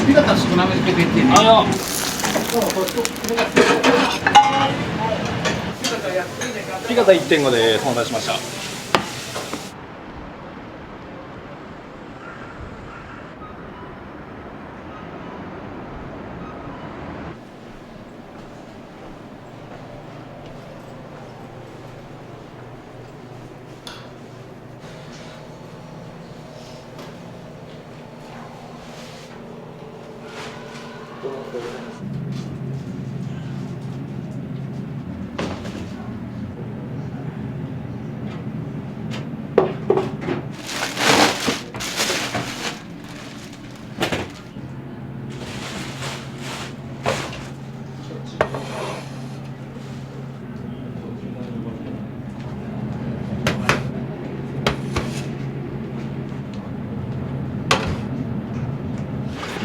ピカタ少なめつけていってね。ピカタ 1.5 でお待たせしました。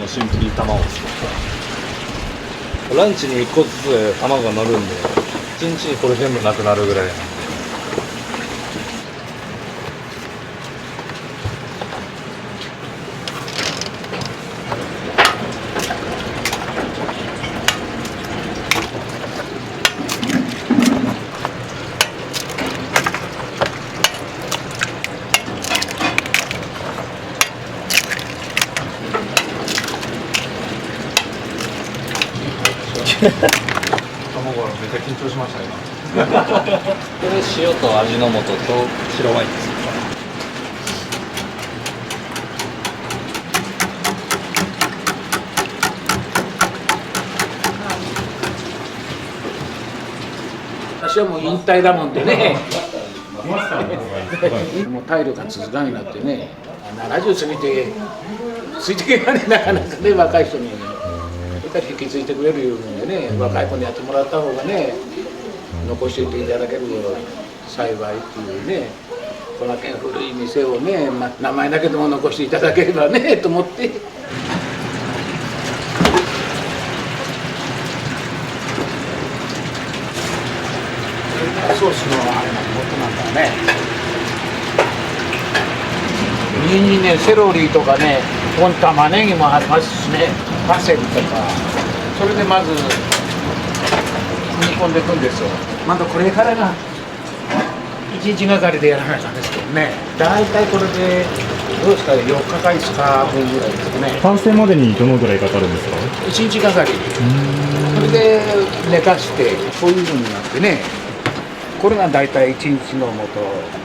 シンプルに卵を作ったランチに1個ずつ卵が乗るんで1日にこれ全部なくなるぐらいなんで卵はめっちゃ緊張しました今これ塩と味の素と白ワインです私はもう引退だもんでねもう体力が続かなくなってね70過ぎてついていけないなかなかね若い人に引き継いでくれるいうのでね、若い子にやってもらった方がね、残していていただける幸いっていうね、この件古い店をね、名前だけでも残していただければねと思って。ソースのあれの元なんだね。人参ね、セロリとかね、玉ねぎもありますしね、パセリとか、それでまず煮込んでいくんですよ。まだこれからが1日がかりでやらないとですけどね、大体これでどうですか、4日か5日分ぐらいですね。完成までにどのぐらいかかるんですか？1日がかり。それで寝かしてこういう風になってね、これが大体1日のもと。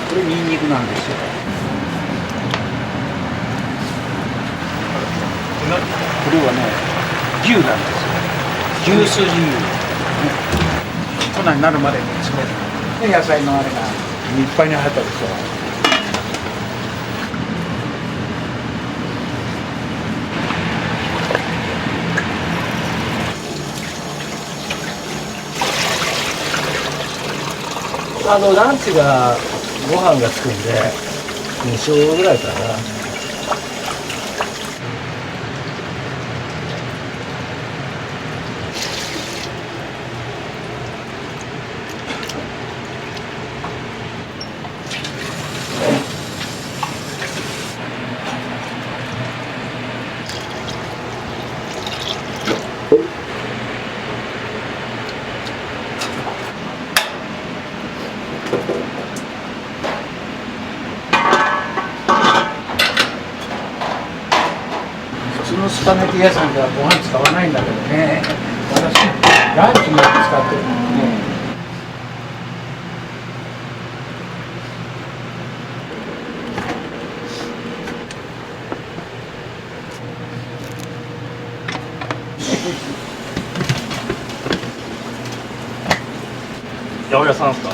これニンニクなんですよ。これはね、牛なんですよ。牛すじ牛。こんなになるまでに詰める。で、野菜のあれがいっぱいに入ったでしょ。ランチがご飯がつくんで2升ぐらいかな。普通のスパゲティ屋さんではご飯使わないんだけどね、私ランチによく使ってるのね。八百屋さんですか？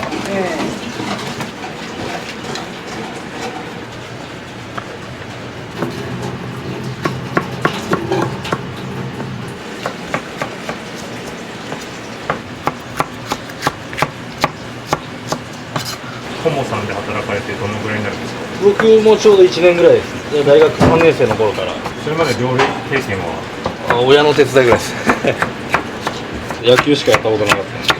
コモさんで働かれてどのぐらいになるんですか？僕もちょうど1年ぐらいです。大学3年生の頃から。それまで料理経験は？親の手伝いぐらいです。野球しかやったことなかったんで。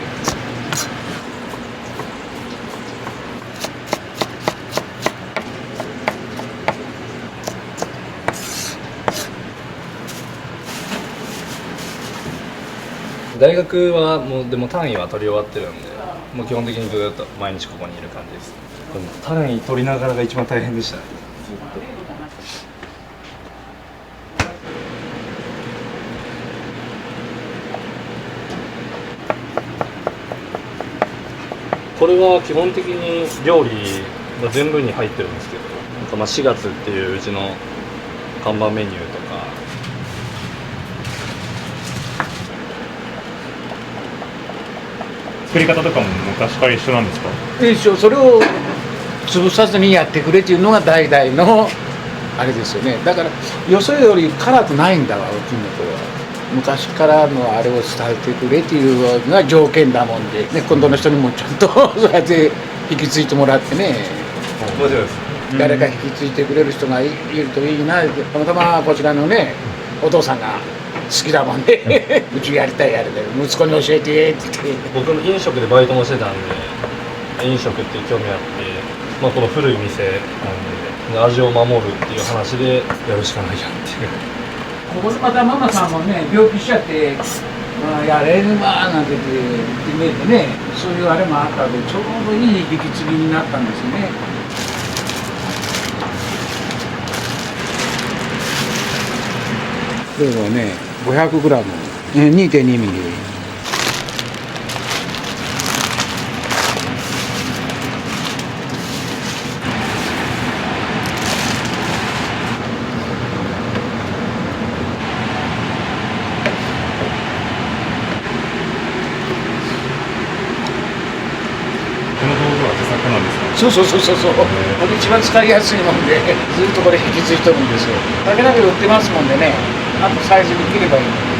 大学はもうでも単位は取り終わってるんで、もう基本的にずっと毎日ここにいる感じです。でも単位取りながらが一番大変でしたね。これは基本的に料理の全部に入ってるんですけど、なんかまあ4月っていううちの看板メニューとか、作り方とかも昔から一緒なんですか？一緒、それを潰さずにやってくれっていうのが代々のあれですよね。だからよそより辛くないんだわ、うちの子は。昔からのあれを伝えてくれっていうのが条件だもんで、ね、今度の人にもちゃんとそうやって引き継いでもらってね、もちろんです。誰か引き継いでくれる人がいるといいなって。たまたまこちらのねお父さんが好きだもんねうちやりたいやりたい、息子に教えてって言って。僕も飲食でバイトもしてたんで、飲食っていう興味あって、まあ、この古い店なんで味を守るっていう話でやるしかないやっていう。ここでまたママさんもね病気しちゃって、まあ、やれるわなんて言ってね、そういうあれもあったのでちょうどいい引き継ぎになったんですよね。これはね 500g、 2.2 ミリ。この道具は自作なんですか？そう、これ一番使いやすいもんでずっとこれ引き継いとるんですよ。竹鍋売ってますもんでね、あとサイズに切ればいいので。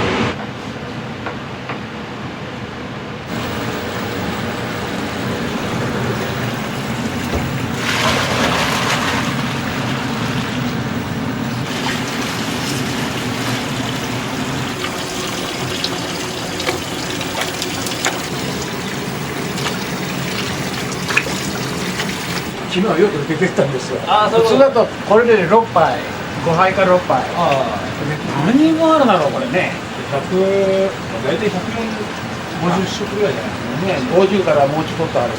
昨日はよく出てたんですよ。普通だとこれで6杯、5杯か6杯。何人もあるだろうこれね。大体150食ぐらいじゃないですかね。50からもうちょっとある。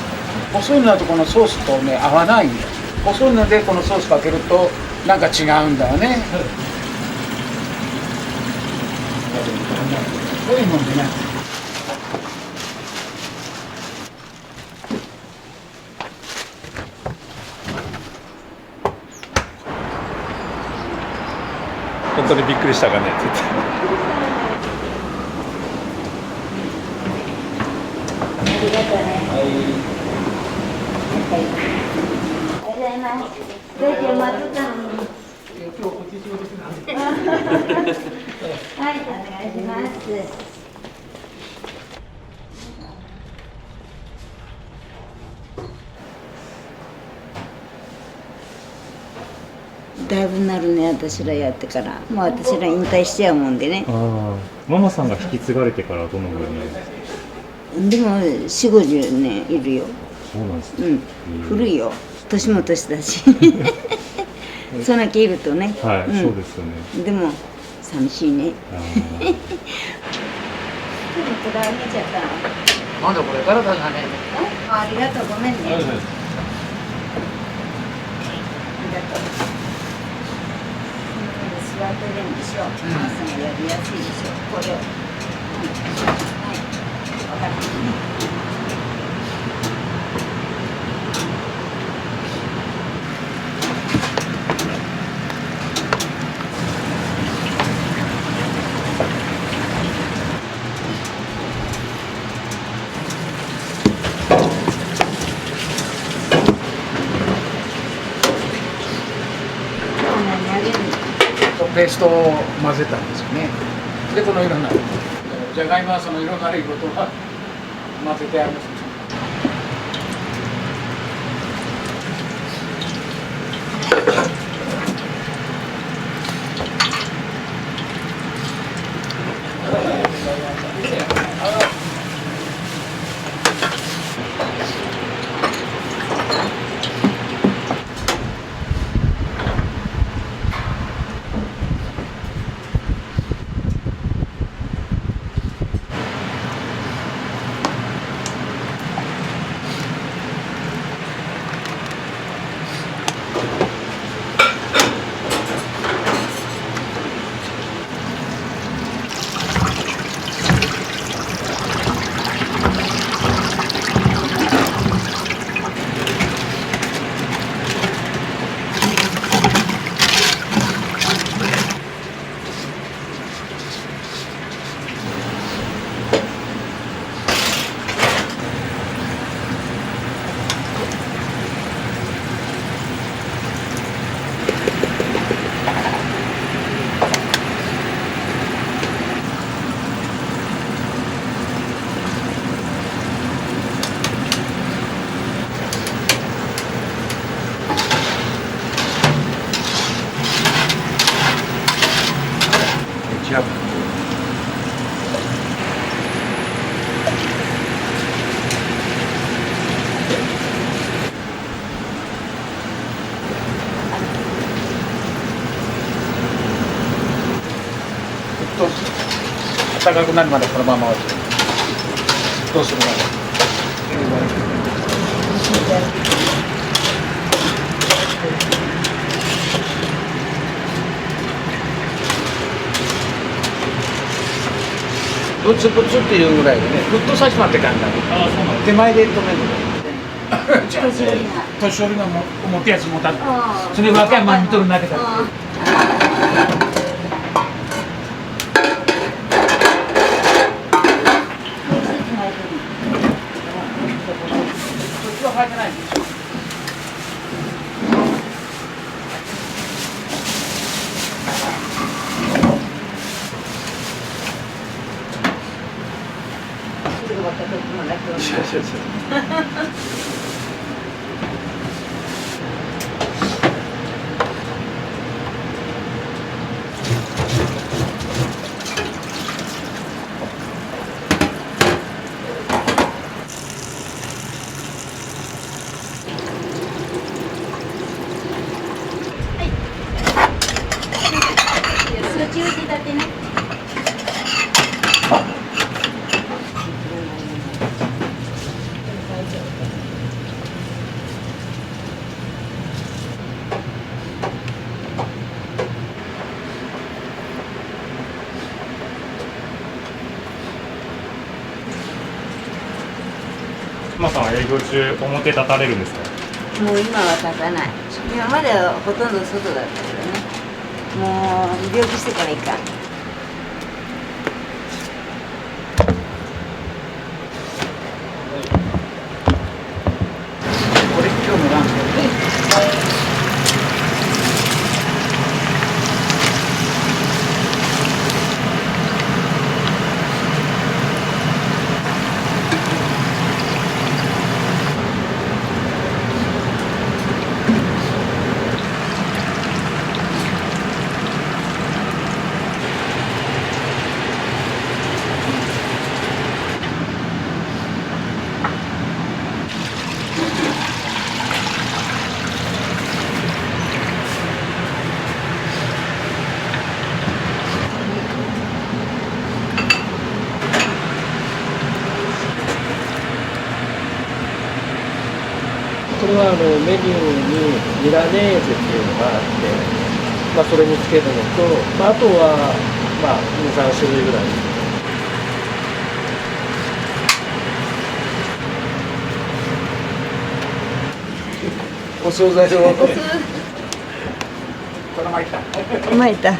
細いのだとこのソースとね合わないんだよ。細いのでこのソースかけるとなんか違うんだよね。そういうもんでね。本当にびっくりしたかねって言って。ありがとうね。はい。おはようございます。どうやって待ってたのに。はい、お願いします。だいぶなるね、私らやってから。もう私ら引退しちゃうもんでね。ママさんが引き継がれてからどのぐらいなんですか？でも4、50年いるよ。そうなんですね。うん、古いよ。年も年だし。そんなけいるとね。はい、うん、そうですよね。でも寂しいね。なんだこれからだね。ありがとう、ごめんね。ありがとう。座ってるんでしょう。お母さんがやりやすいでしょう。これを。はい。分かった。ペーストを混ぜたんですよね。でこの色になる。じゃがいもはその色のあることは混ぜてあります。違う。暖かくなるまでこのまま置いてどうするの？ブツブツっていうぐらいでね、沸騰させてもらって簡単に。手前で止めるの。じゃあ年寄りが持ってやつ持たず、それ若い前見とるだけだ。入ってないんですよ。マさんは営業中表立たれるんですか？もう今は立たない。今まではほとんど外だったけどね。もう病気してからいいか。これ今日のランチね。これはメニューにミラネーゼっていうのがあって、それにつけるのと、あとは、2、3種類ぐらい。お惣菜を。この前来た。巻いた。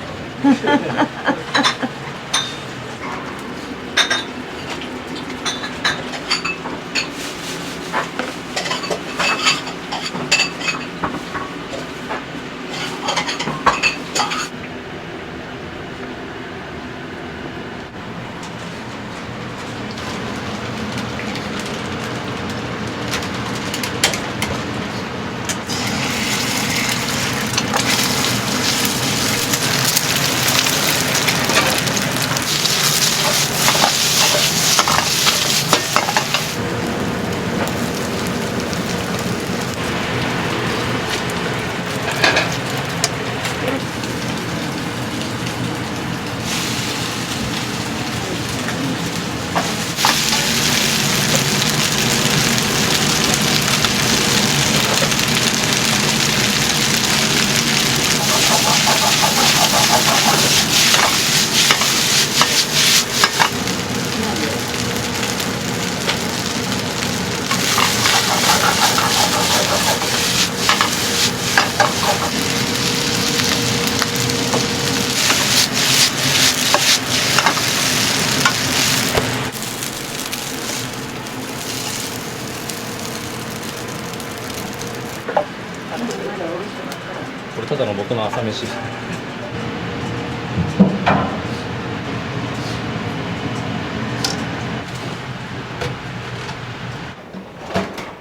これただの僕の朝飯。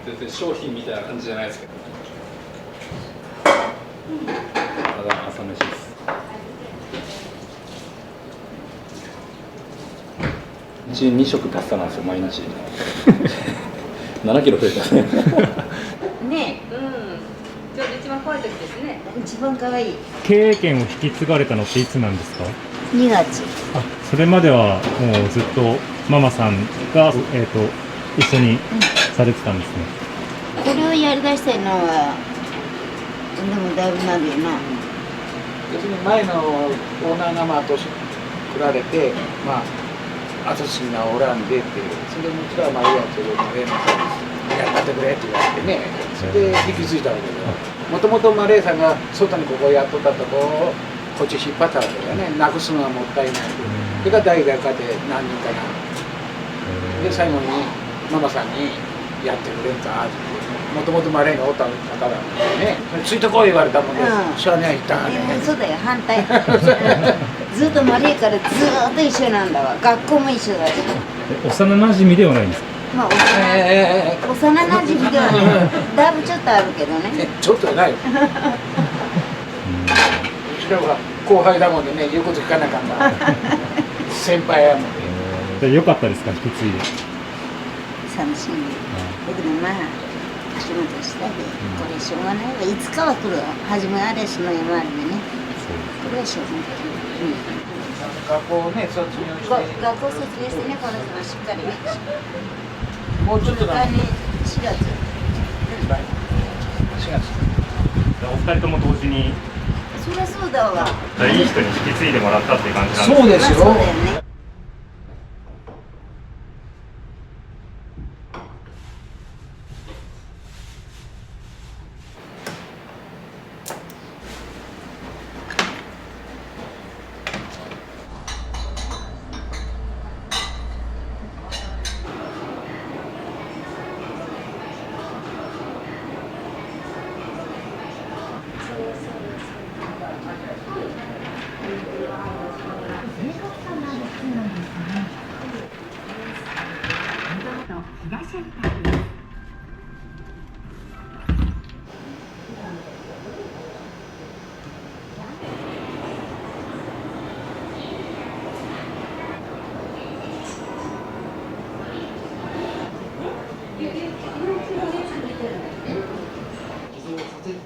全然商品みたいな感じじゃないですけど、ただの朝飯です。日2食パスタなんですよ、毎日。7キロ増えたね。ねえ、ちょうど一番怖い時ですね。一番可愛い。経営権を引き継がれたのっていつなんですか？ 2月。あ、それまではもうずっとママさんが、一緒にされてたんですね。これをやりだしたのは、でもだいぶなるよな。別に前のオーナーがまあ年来られて、まあ後継ぎがおらんでって、それでうちらはまあいいやつをマレーのやってくれって言われてね、それで引き継いだわけだよ。もともとマレーさんが外にここやっとったとこをこっち引っ張ったわけだよね。なくすのはもったいない。それが代々かで何人かな。で最後にママさんにやってくれんかって。もともとマレーがおった方だね。ついてこい言われたもんで、しゃあねえ行ったんね。そうだよ、反対。ずっとマレーからずっと一緒なんだわ。学校も一緒だし。幼馴染ではないんですか？まあ幼馴染ではね、だいぶちょっとあるけどね。ちょっとないよ。うちらは後輩だもんでね、言うこと聞かなかった。先輩やもんで。良かったですか、引き継いで。寂しいね。だけどまあ仕事したで、これしょうがないわ。いつかは来るわ。初めあれしの山あるでね。これはしょうがない。学校をね、卒業して。学校卒業してね、この人はしっかり。もうちょっとだ。来年4月。4月。お二人とも同時にそりゃそうだわ。いい人に引き継いでもらったっていう感じなんですか？そうですよ。そうだよね。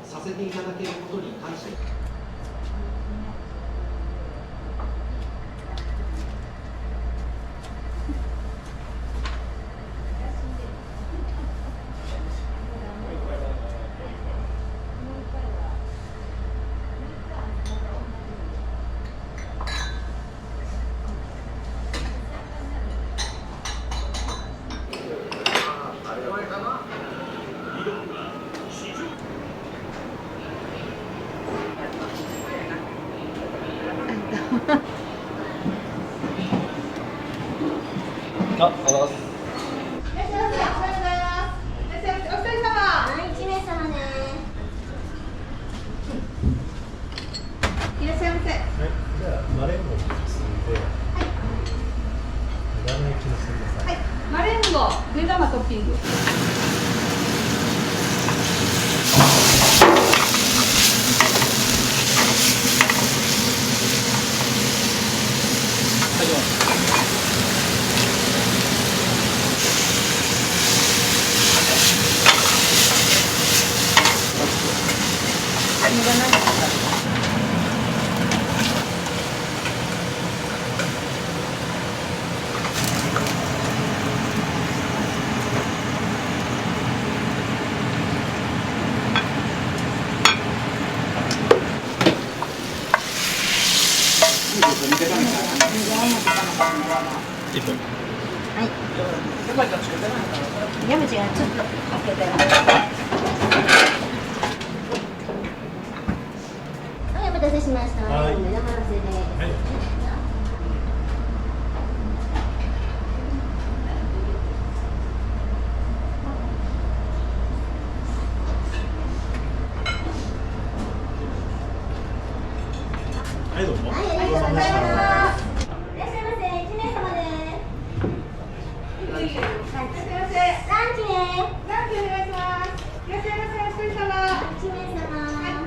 させていただけることに関して。マレンゴ、目玉トッピング。1分。はい。山ちゃんちょっと開けて。はい、お待たせしました。はい。目玉のせで。はい。はい、どうも。はい、ありがとうございます。いらっしゃいませ、1名様です。いらっしゃいませ。ランチね。ランチお願いします。いらっしゃいませ、お一人様。1名様。はい。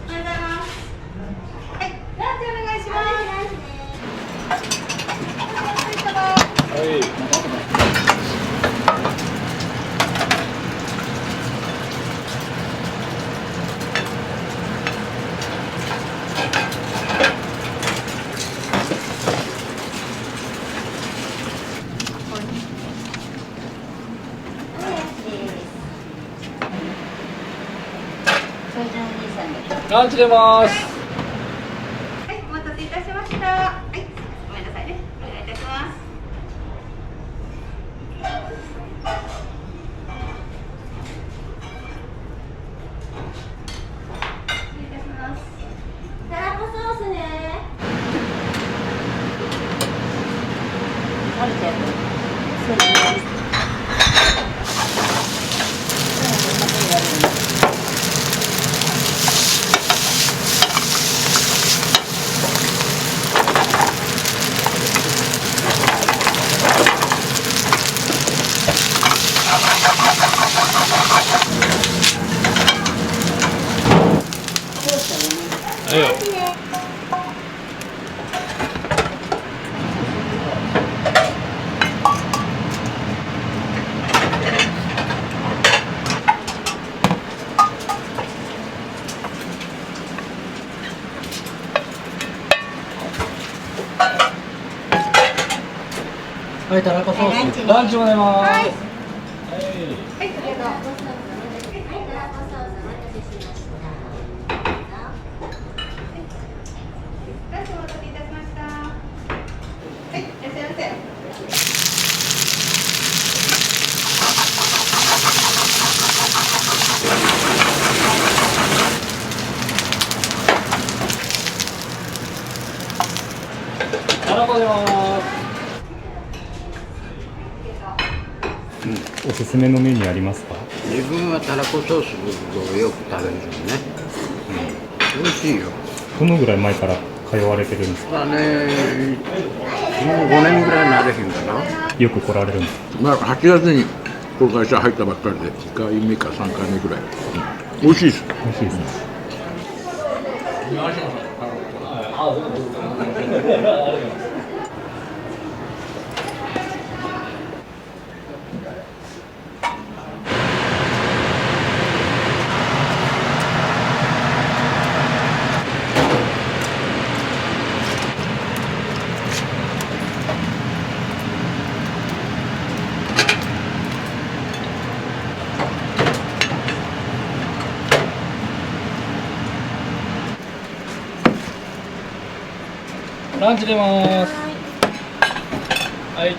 おはようございます。はい、ランチお願いします。ランチね。ランチ出ます。はい、お待たせいたしました。はい、ごめんなさいね。お願いいたします。失礼いたします。たらこソースね。ある程度それにはいよ。はい、たらこソース。ランチも出ます。はい、はい。はい、ありがとう。はい、たらこソースお待たせしました。ランチお待たせいたしました。はい、いらっしゃいませ。たらこ出ます。おすすめのメニューありますか？自分はたらこソースをよく食べるのね、美味しいよ。どのぐらい前から通われてるんですか？だね、もう5年ぐらいになれへんかな。よく来られるんですか？まあ8月にこの会社入ったばっかりで2回目か3回目ぐらい、美味しいです。美味しいですね。ランチ出ます。はい。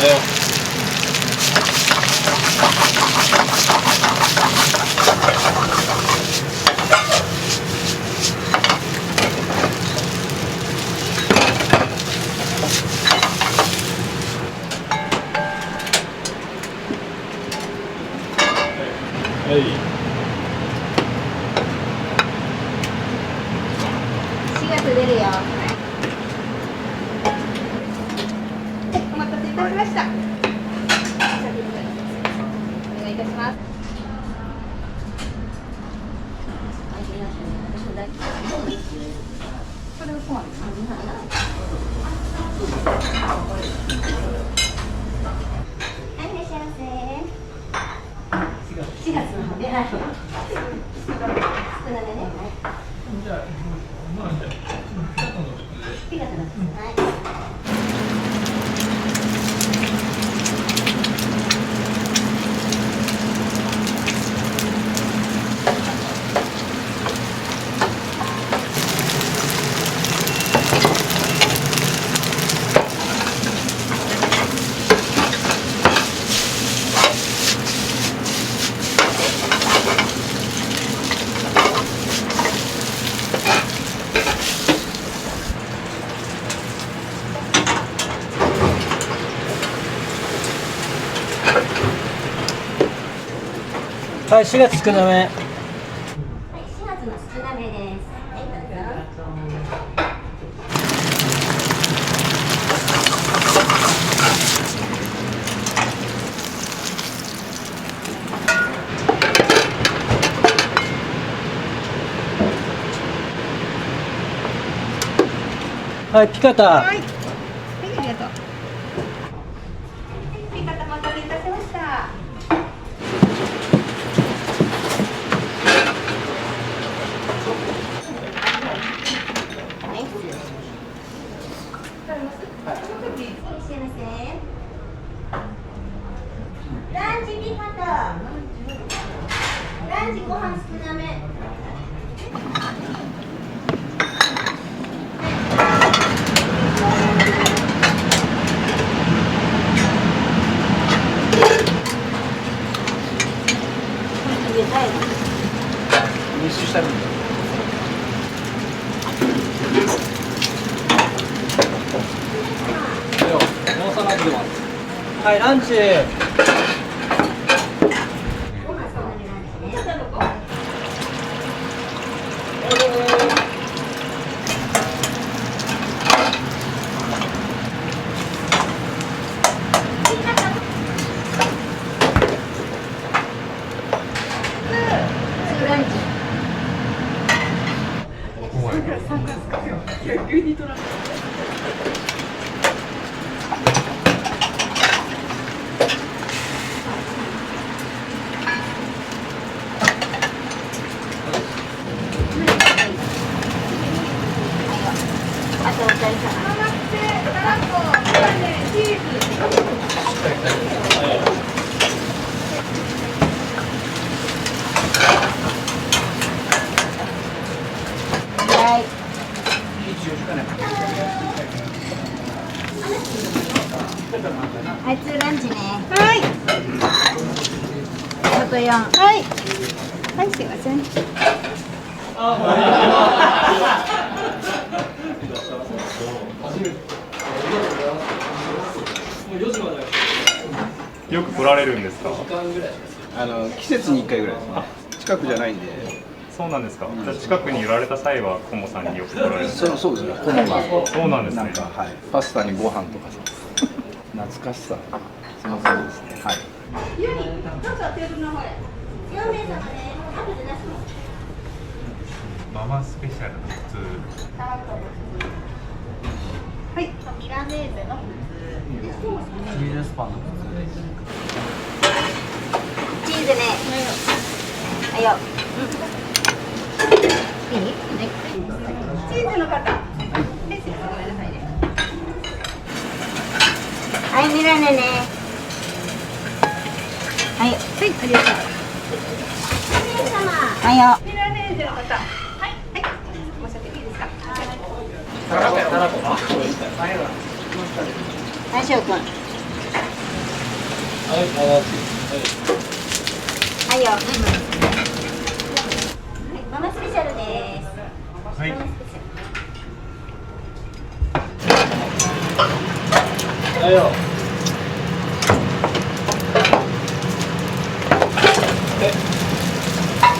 はいよ。はい。4月出るよ。お待たせいたしました。お願いいたします。これをそうなんですか。はい、いらっしゃいませ。4月の方で、はい。少なめね。4月の方です。はい。はい、4月少なめ。はい、4月の少なめです。はい、どうぞ。はい、ピカタ。はい、はい、ありがとう。ピカタお待たせいたしました。はい、失礼します。いらっしゃいませ。ランチピカタ。ランチご飯少なめ。密集したんだ。はい、ランチ。あとお二人様。はい。はい、ツーランチね。はい。あと4。はい。はい、すいません。よく来られるんですか？季節に1回ぐらいですね。近くじゃないんで。そうなんですか。じゃあ近くに寄られた際はコモさんによく来られるんですか？そうですね。このそうなんですね。なんか、はい、パスタにご飯とかさ。懐かしさ。その感じですね。はい。ユニ、どうぞテーブルの方へ。4名様で、アプリなしも。ママスペシャルの普通。はい、ミラネーゼの普通。チーズスパンの普通です。チーズね。はいよ。いい？チーズの方。はい、ごめんなさいね。はい、ミラネね。はい。はい、ありがとう。4名様。はいよ。ミラネーゼの方。はい、はい。申し訳ないいですか。はい、しょうくん。はいよ。ママスペシャルです。はいママスペシャル。はいよ。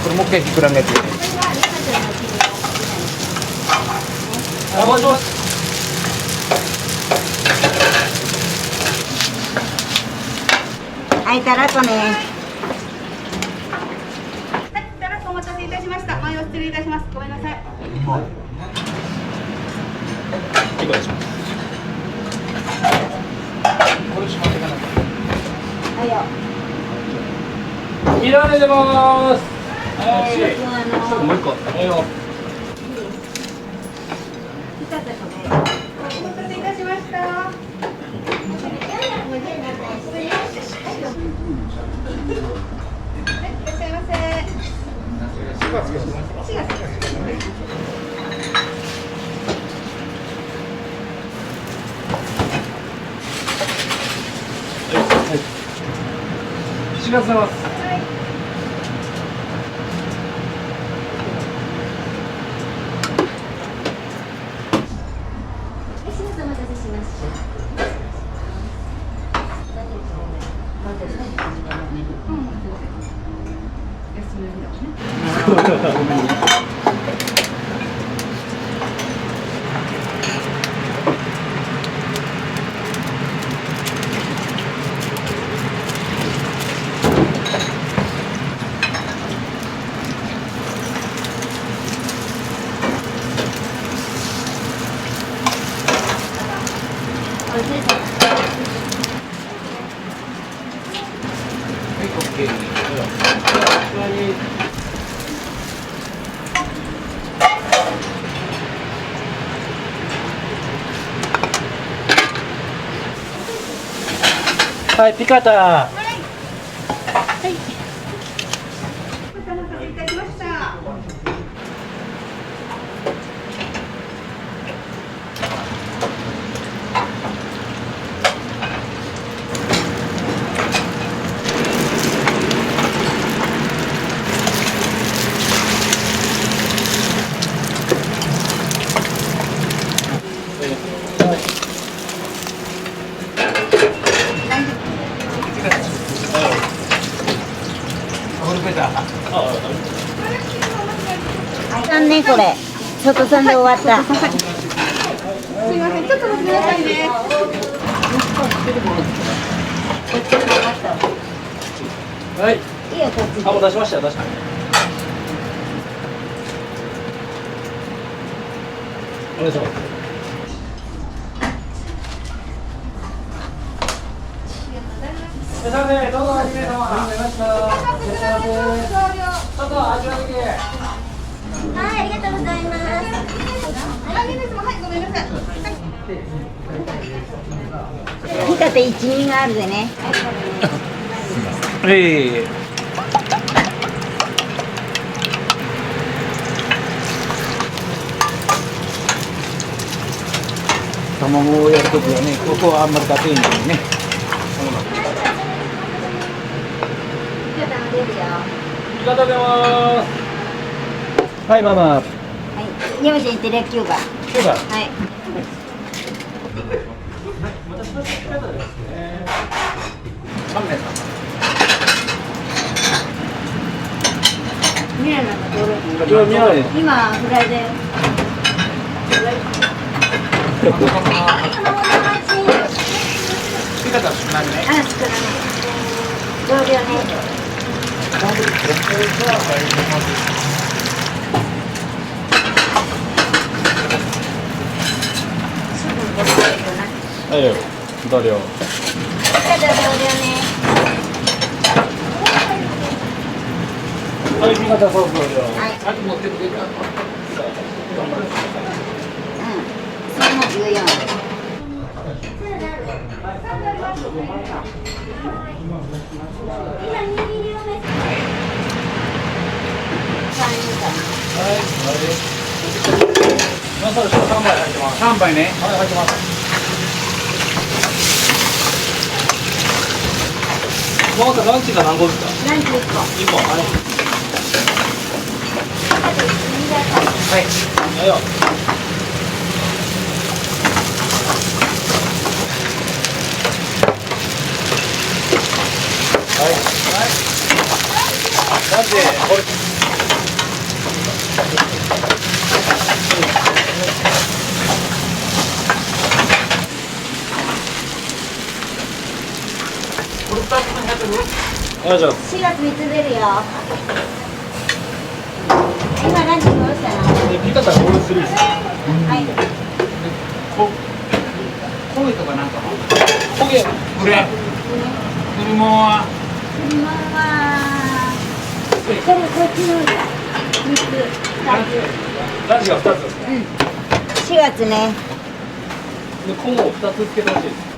これもう一回膨らめて。これは2月の記念あ、もしもし。はい、たらこね。はい、たらこお待たせいたしました。前を失礼いたします。ごめんなさい。いかがでしょう。これしまってかな。はいよ。ミラネ出ます。もう一個。はいよ。お待たせいたしました。いらっしゃいませ。7月出ます。お待たせしました。ははい、ピカタ。あんねこれ外さんで終わった。すみません、ちょっと待ってくださいね。はい。いいよこっちで。あ、もう出しましたよ、出しました。お願いします。いらっしゃいませ、どうぞ、2名様。ありがとうございました。いらっしゃいませ。ちょっと、あちらだけ。はい、ありがとうございます。はい、ごめんなさい。ピカテ一人があるでね。卵をやるときはね、ここはあんまり硬いんだよね。ピカタが出るよ。ピカタ出ます。はい、ママ。はい。山ちゃんテレキューバ。キューバ。はい。3名様。ミラノのドロー。今、ミラノです。今フライで。ピカタ少ないね。あ、少ない。同量ね。はいよ、同量。ピカタ同量ね。はい、ピカタそう同量。はい。あと持ってくれるか。それも14。マサル3杯入ってます。3杯ね。はい、入ってます。マサランチが何個ですか？ランチ1個。 1個。はい。はい。はいよ。はい。はい。なんでこれ。よいしょ。 4月3つ出るよ。今ランチどうしたの？で、ピカタゴール3です。はい。焦げとかなんか。焦げ。これ。車は。車は。こっちの3つ。ランチが2つですね。 4月ね。で、コーンを2つつけてほしいです。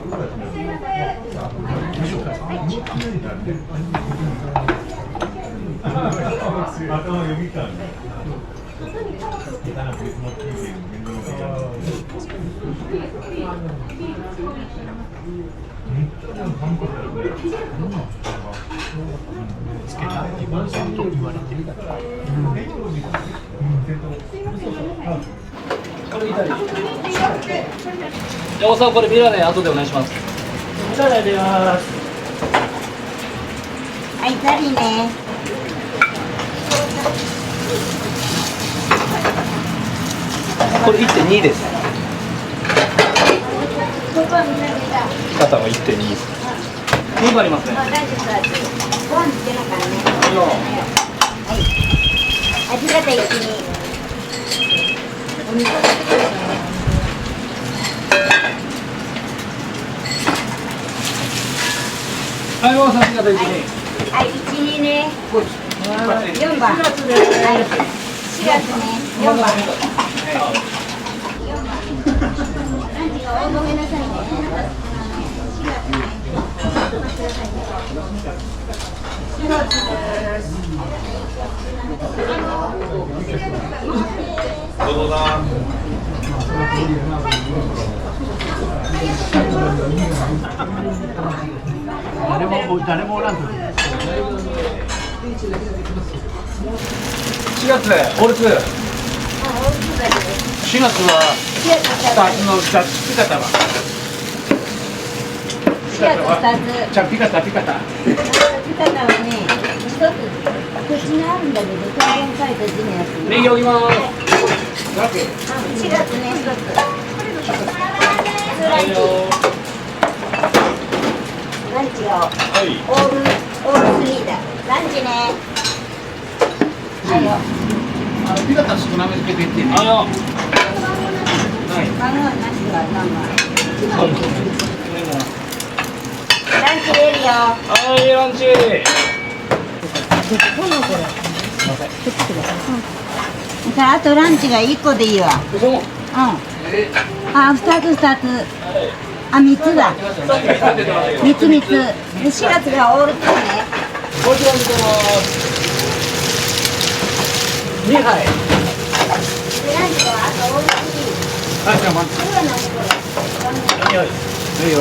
これイタリア。じゃあ、大沢これミラネ後でお願いします。ミラネ出ます。はい、ザリね。これ 1.2 です。ここはみんな出た。ピカタが 1.2 です。2個ありますね。大丈夫大丈夫。ご飯つけながらね。はい。味方一に。お水をかけてくださいね。はい、もうさすが大事に。はい、1、2ね。4番。はい。4月ね。4番。ランチがごめんなさいね。4月です。どうだ。誰もおらんと。4月オルツ。4月は2つの2つピカタは。4月2つ。じゃピカタ。ピカタはね、1つ口があるんだけど、全然書いた字のやつ。ネギ置きます。4月ね、1つ。ランチ。ランチを。オール3だ。ランチね。はいよ。ピカタ少なめつけていってね。番号なしは何番。ランチ入れるよ。はい、ランチ。あとランチが1個でいいわ。あ、2つ。あ、3つだ。3つ。で、4月がオール2ね。もちろん見てます。2杯。で、ランチはあとオール3。はい、じゃあ待って。これは何これ。いいよ。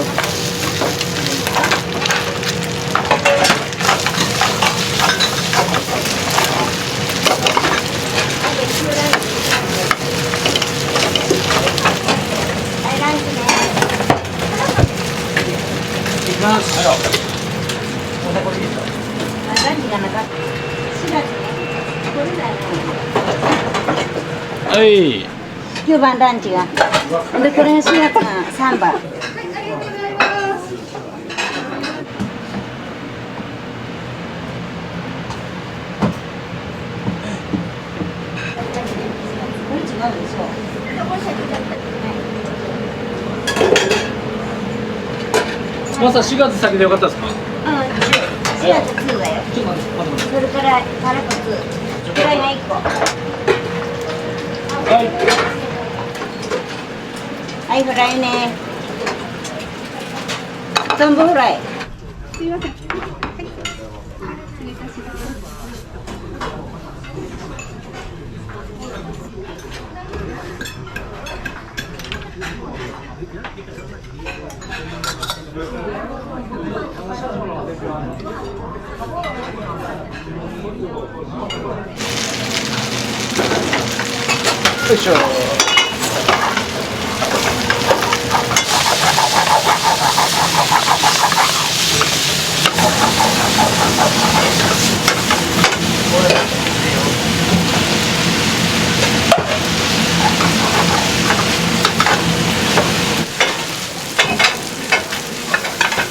はい、ランチね。いきます。あ、ランチがなかった。4月ね。これだね。はい。9番ランチが。で、これが4月が3番。これ違うでしょ。まさ4月先でよかったですか。4月2だよ。それからタラコ2。フライが1個。はい、フライね。トンボフライ。すいません。よいしょ。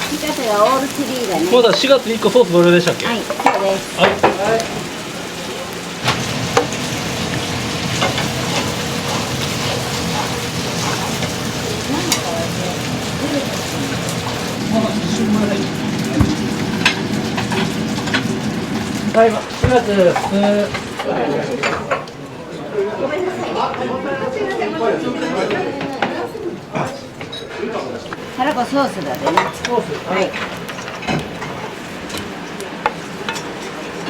ピカソがオール3だね。まだ4月1個ソースどれでしたっけ。はい、そうです。はい。はい、4月。タラコソースだでね。ソース。はい。は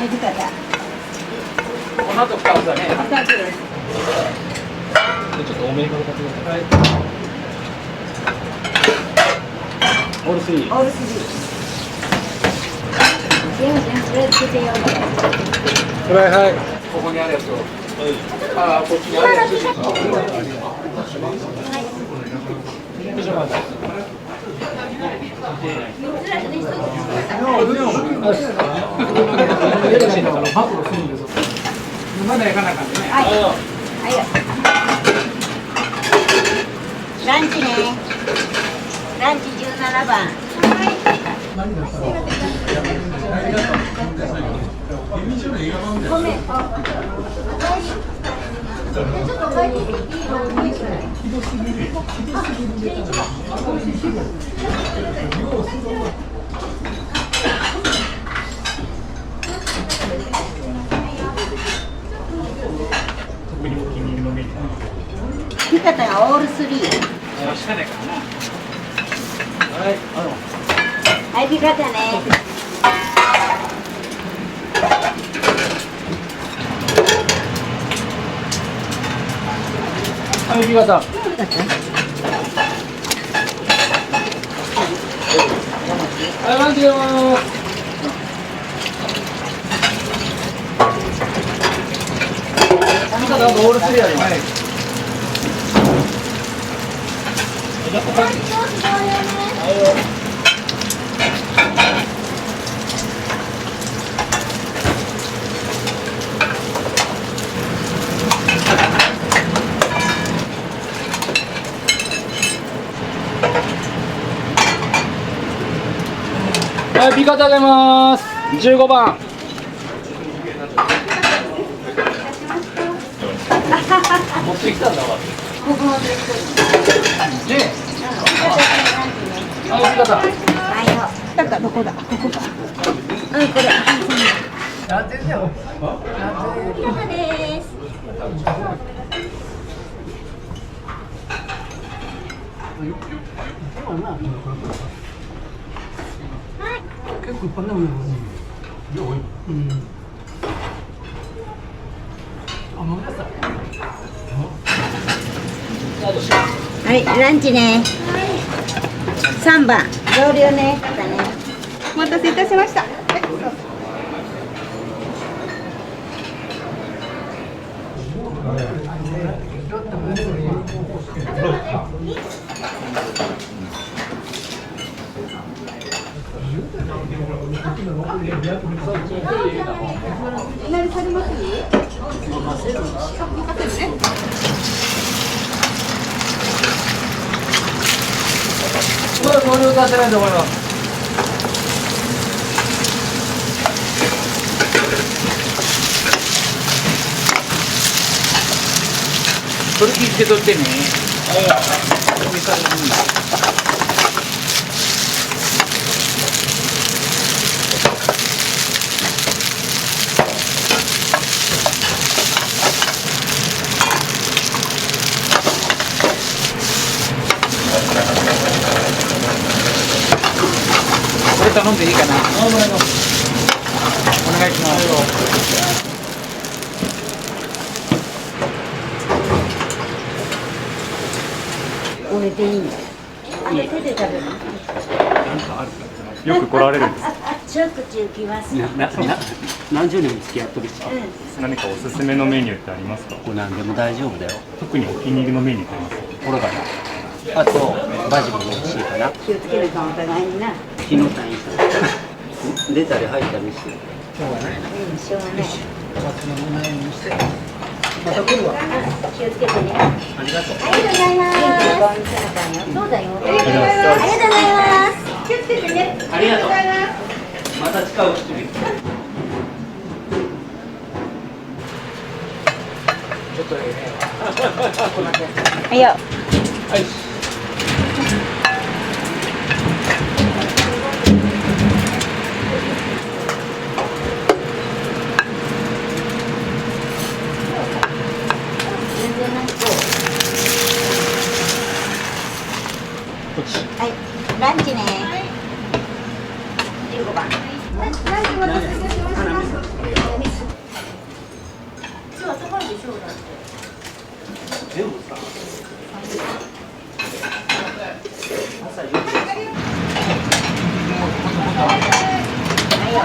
い、ピカタ。この後2つだね。2つです。ちょっと多めにかけてください。オール3。オール3。全部これつけてよ。はい。ここにあるやつを。ああ、こっちにあるやつ。まだ焼かなあかんね。はい。はいよ。ランチね。ランチ17番。ごめん。ちょっと帰っていい？はい、ピカタね。はい、ピカタ。はい、ランチ出ます。ピカタボール3やります。はい、ピカタ出ます。15番。持ってきたんだわ。ここ持ってきてる。ね。はい、ピカタ。はいよ。だからどこだ。ここか。うん、これ。何点だよ。ピカタです。結構いっぱい飲むよ。うん。あ、飲みなさい。はい、ランチね。3番、増量ね。お待たせいたしました。何されます？まだ増量出せないと思います。それ気付けとってね。上からこれ頼んでいいかな。お願いします。これでいいんだよ。手で食べる。よく来られるんですか？しょっちゅう来ますよ。何十年も付き合ってるし、何かおすすめのメニューってありますか？これ何でも大丈夫だよ。特にお気に入りのメニューってありますか？これかな。あとバジルも美味しいかな。気をつけるかお互いにな。火の谷さん出たり入ったりして。うん、しょうがない。また来るわ。気をつけてね。ありがとう。ありがとうございます。元気な顔見せなあかんよ。そうだよ。ありがとうございます。気をつけてね。ありがとうございます。また近いうちに。ちょっとええね。はいよ。はい。全然なくて。はい、ランチね。15番。何時お待たせいたしました。今日は高いでしょうだって。全部さ。はいよ。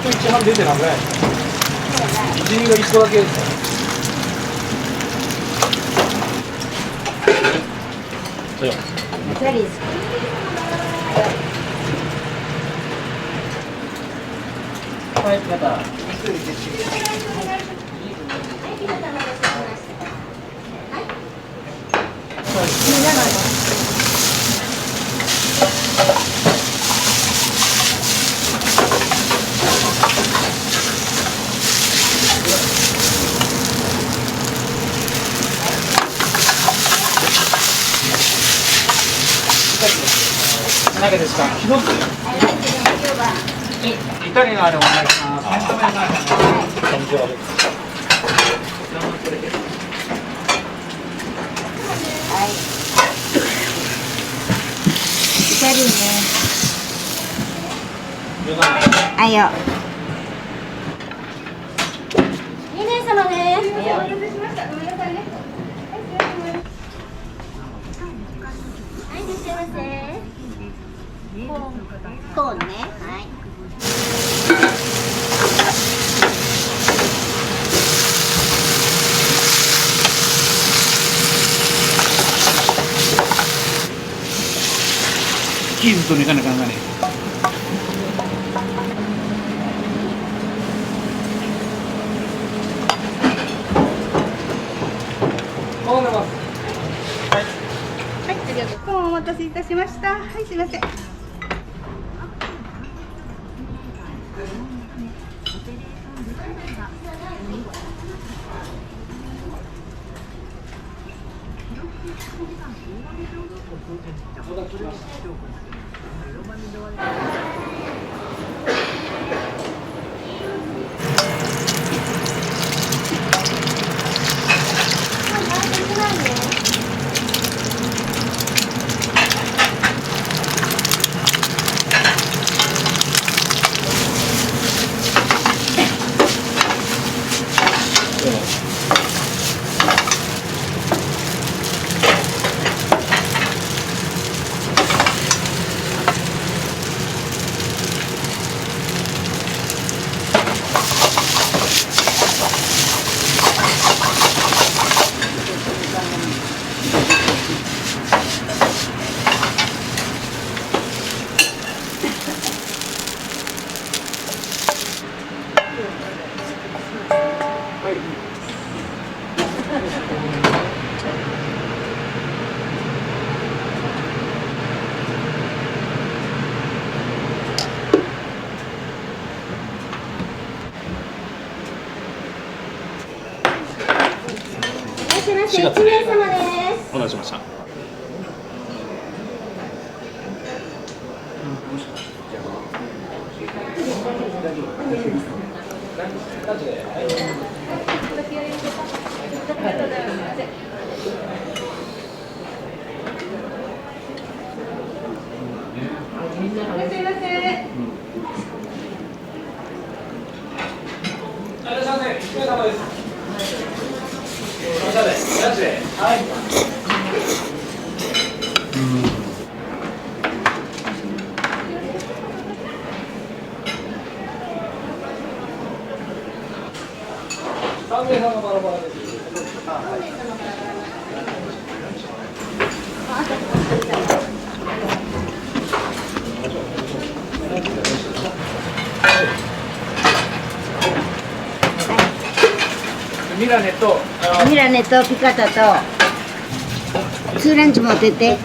一番出てなくない。一味が一個だけですか。そうよ。チャリーズ。はい、また。何ですか。一つ。はい、ランチね、15番。人があれお願いします。はい。二人ね。はいよ。2名様です。お待たせしました。ごめんなさいね。はい、いらっしゃいませ。コーンね。はい。チーズとねかなかんがね。コーンお待たせいたしました。はい、すいません。4月1名様です。お願いしました。ミラネとミラネとピカタとツーランチ持ってって。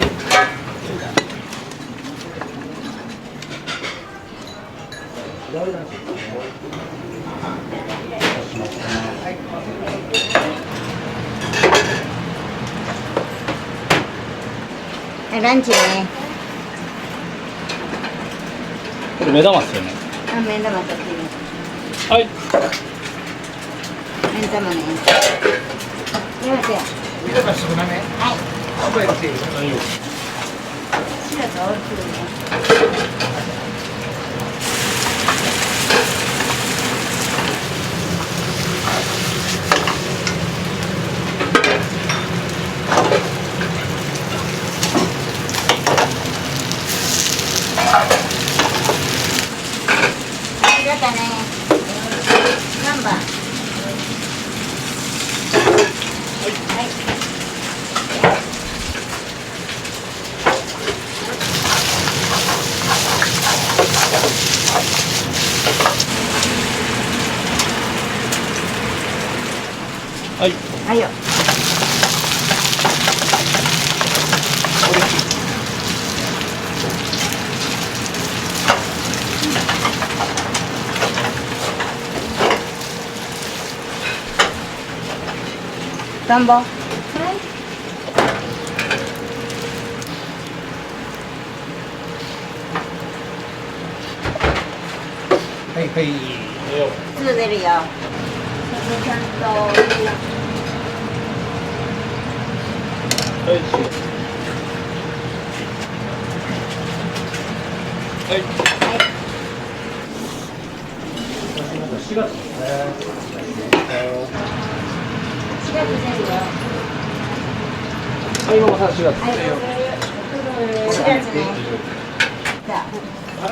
ランチね。これ目玉っすよね。あ、目玉取ってる。はい。目玉ね。やめてよ。ミラネ少なめ。はい。覚えてる。はいよ。白と大きいね。だったね。何番？はい。はい。はいよ。田んぼ。はい。はい。はいすぐ出るよ。ちゃんと。4月ですね。4月出るよ。はい、もうさ4月。はい、4月ね。じゃあ。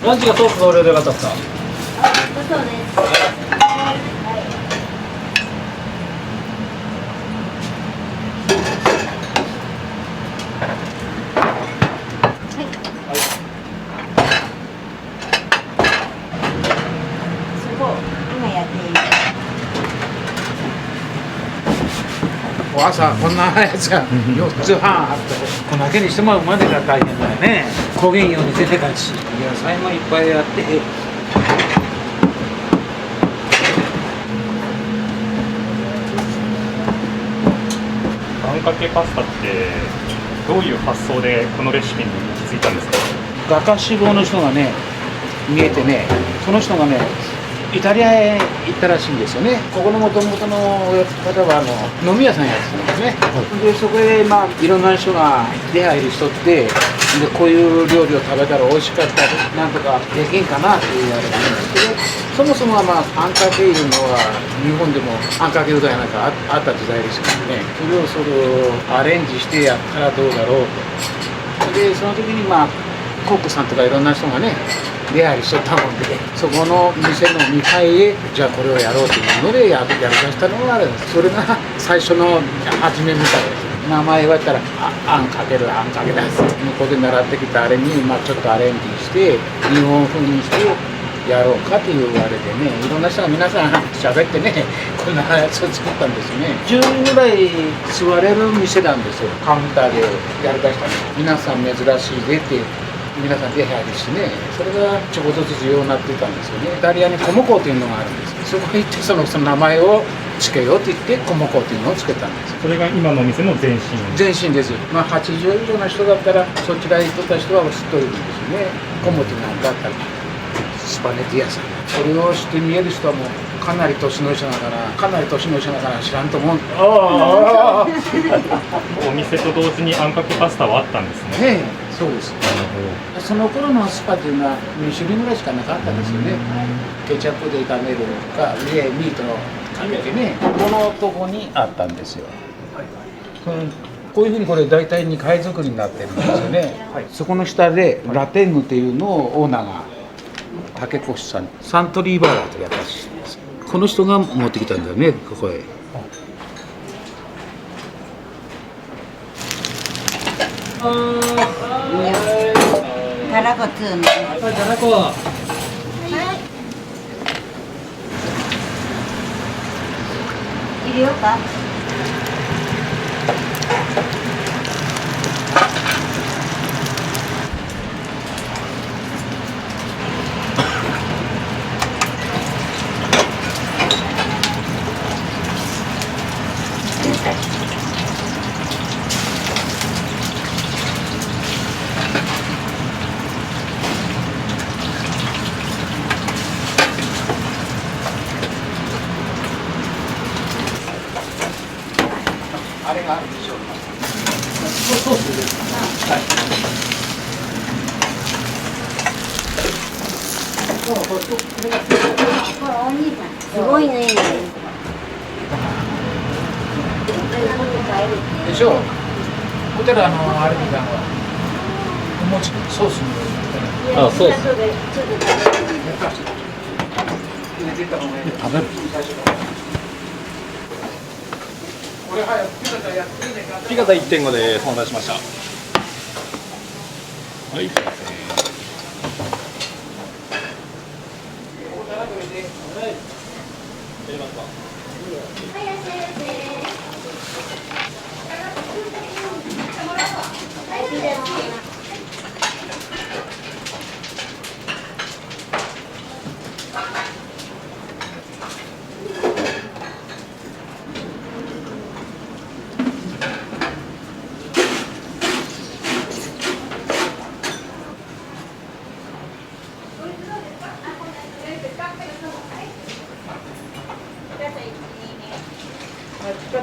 ランチがソース同量でよかったですか？そうです。はい。朝こんなやつが4つ半あってこんだけにしてもらうまでが大変だよね。焦げんように出てかいし野菜もいっぱいあって。あんかけパスタってどういう発想でこのレシピに行き着いたんですか？画家志望の人がね見えてね、その人がねイタリアへ行ったらしいんですよね。ここの元々の方は飲み屋さんやってたんですね、でそこへいろんな人が出入りしとって、でこういう料理を食べたら美味しかったりなんとかできんかなって言われたんですけど、そもそもはあんかけいうのは日本でもあんかけうどんやなんかあった時代ですからね、それをアレンジしてやったらどうだろうと。でその時にコックさんとかいろんな人がね出入りしとったもんで、そこの店の2階へじゃあこれをやろうというのでやりだしたのがあるんです。それが最初の初めみたいです。名前言われたらあんかけるあんかけだ向こうで習ってきたあれにちょっとアレンジして日本風にしてやろうかと言われてね、いろんな人が皆さん喋ってねこんなやつを作ったんですね。10人ぐらい座れる店なんですよ。カウンターでやりだしたの。皆さん珍しいでって皆さん出入りしてね、それがちょこっとずつ重要になっていたんですよね。イタリアにコモコというのがあるんです。そこへ行ってその名前を付けようと言ってコモコというのを付けたんです。それが今のお店の前身。前身です。80以上の人だったらそちらへ行った人は知っておるんですよね。コモというのがあったりスパネティ屋さん、それを知って見える人はもうかなり年の人だから知らんと思う。お店と同時にあんかけパスタはあったんですね。ねえ、そうです。その頃のスパっていうのは2種類ぐらいしかなかったんですよね。ケチャップで炒めるか上ミートのかけてね、このとこにあったんですよ。こういうふうにこれ大体2階作りになってるんですよね、そこの下でラテンヌっていうのをオーナーが竹越さん、サントリーバーガーというやつです。この人が持ってきたんだよね、ここへ。たらこ2ね。たらこ。入れようか。あれがあるでしょうか。ソースです。はい。これお兄さんすごいね。でしょう。こちらあれみたいなお餅ソースにあ、ソース。入れていった方がいい。食べる。これ早くピカタ 1.5 でお待たせしました。はい。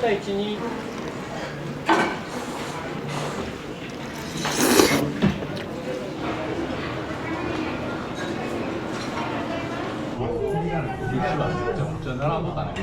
対1にじゃあ並ぶかね。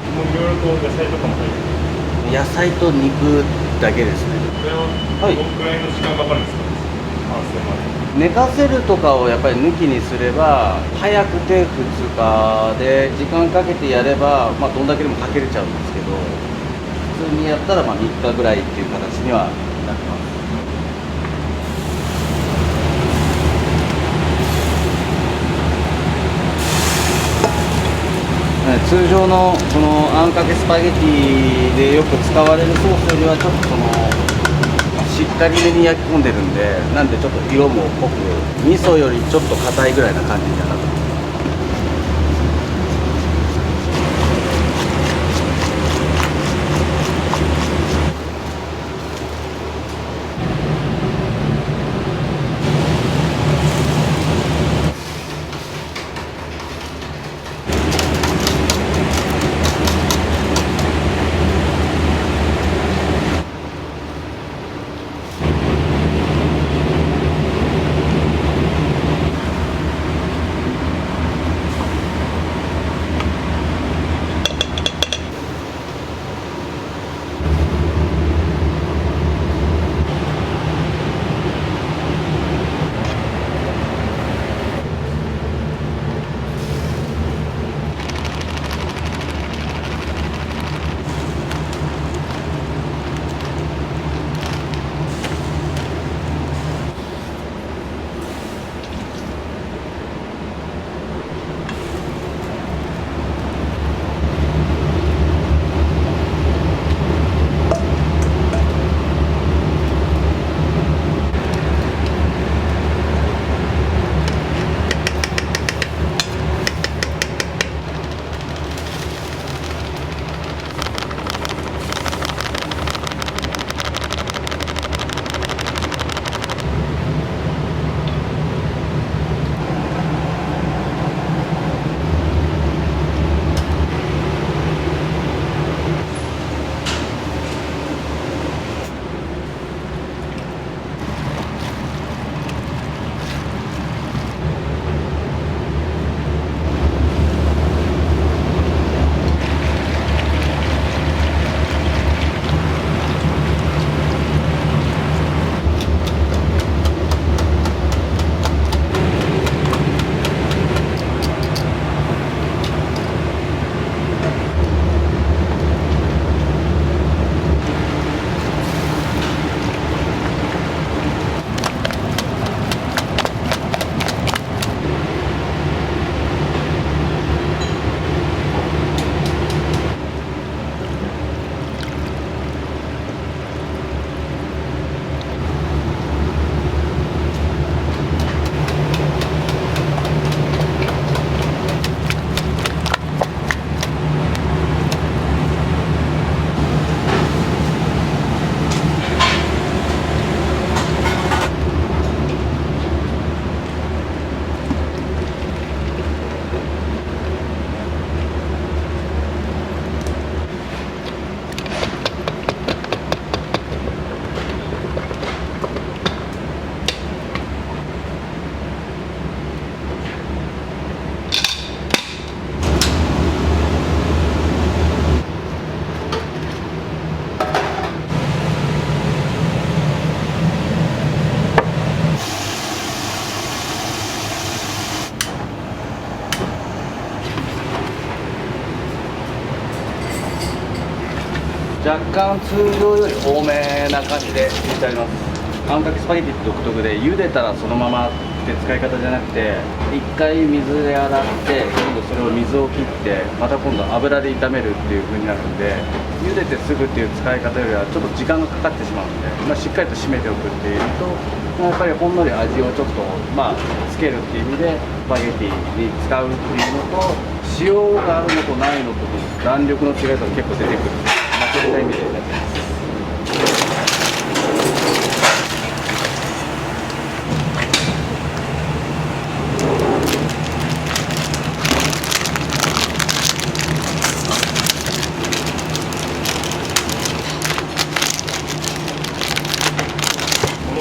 もういろいろと野菜とかも入ってる。野菜と肉だけですね。これははいどのくらいの時間かかるんですか、完成まで。寝かせるとかをやっぱり抜きにすれば早くて2日で時間かけてやれば、まあ、どんだけでもかけれちゃうんですけど普通にやったらまあ3日ぐらいっていう形にはなってます。通常のこのあんかけスパゲティでよく使われるソースよりはちょっとしっかりめに焼き込んでるんで、なんでちょっと色も濃く味噌よりちょっと硬いぐらいな感じにはなってます。若干通常より多めな感じで入れてあります。あんかけスパゲティって独特で、茹でたらそのままって使い方じゃなくて、一回水で洗って今度それを水を切ってまた今度油で炒めるっていう風になるんで、茹でてすぐっていう使い方よりはちょっと時間がかかってしまうので、しっかりと締めておくっていうのと、やっぱりほんのり味をちょっとつけるっていう意味でスパゲティに使うっていうのと、塩があるのとないのと弾力の違いと結構出てくる、そういった意味でやってます。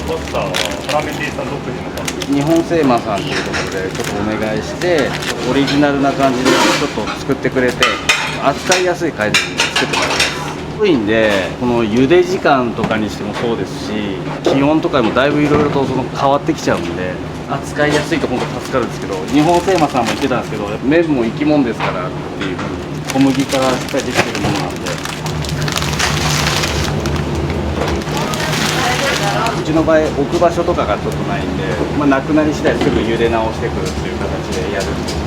パスタはラーメン店さん独自のパスタ。日本製マさんっていうところでちょっとお願いして、オリジナルな感じでちょっと作ってくれて、扱いやすい回転で作ってもらいます。いんで、この茹で時間とかにしてもそうですし、気温とかもだいぶいろいろと変わってきちゃうんで、扱いやすいと本当助かるんですけど、日本製マさんも言ってたんですけど、麺も生き物ですからっていう風に、小麦からしっかりできてるものなんで。うちの場合置く場所とかがちょっとないんで、なくなり次第すぐ茹で直してくるっていう形でやるんです。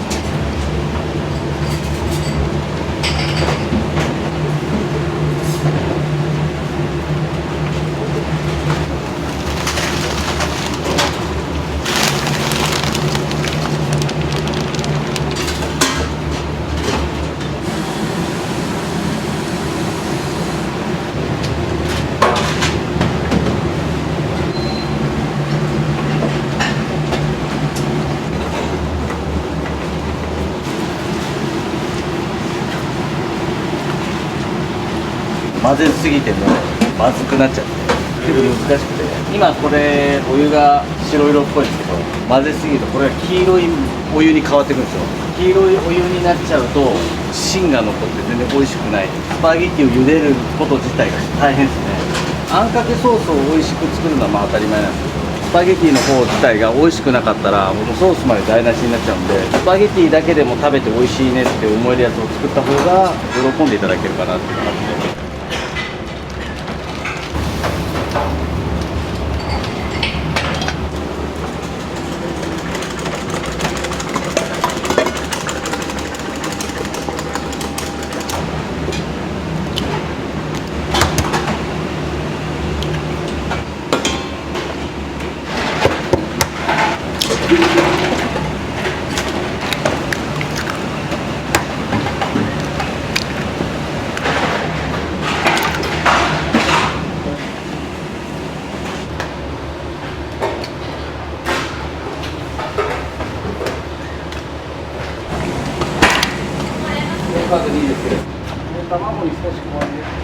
混ぜすぎてもまずくなっちゃって結構難しくて、今これお湯が白色っぽいんですけど、混ぜすぎるとこれが黄色いお湯に変わってくるんですよ。黄色いお湯になっちゃうと芯が残って全然美味しくない。スパゲティを茹でること自体が大変ですね。あんかけソースを美味しく作るのは当たり前なんですけど、スパゲティの方自体が美味しくなかったらもうソースまで台無しになっちゃうんで、スパゲティだけでも食べて美味しいねって思えるやつを作った方が喜んでいただけるかなっていう感じで。でいいですけど、卵に少し加えて。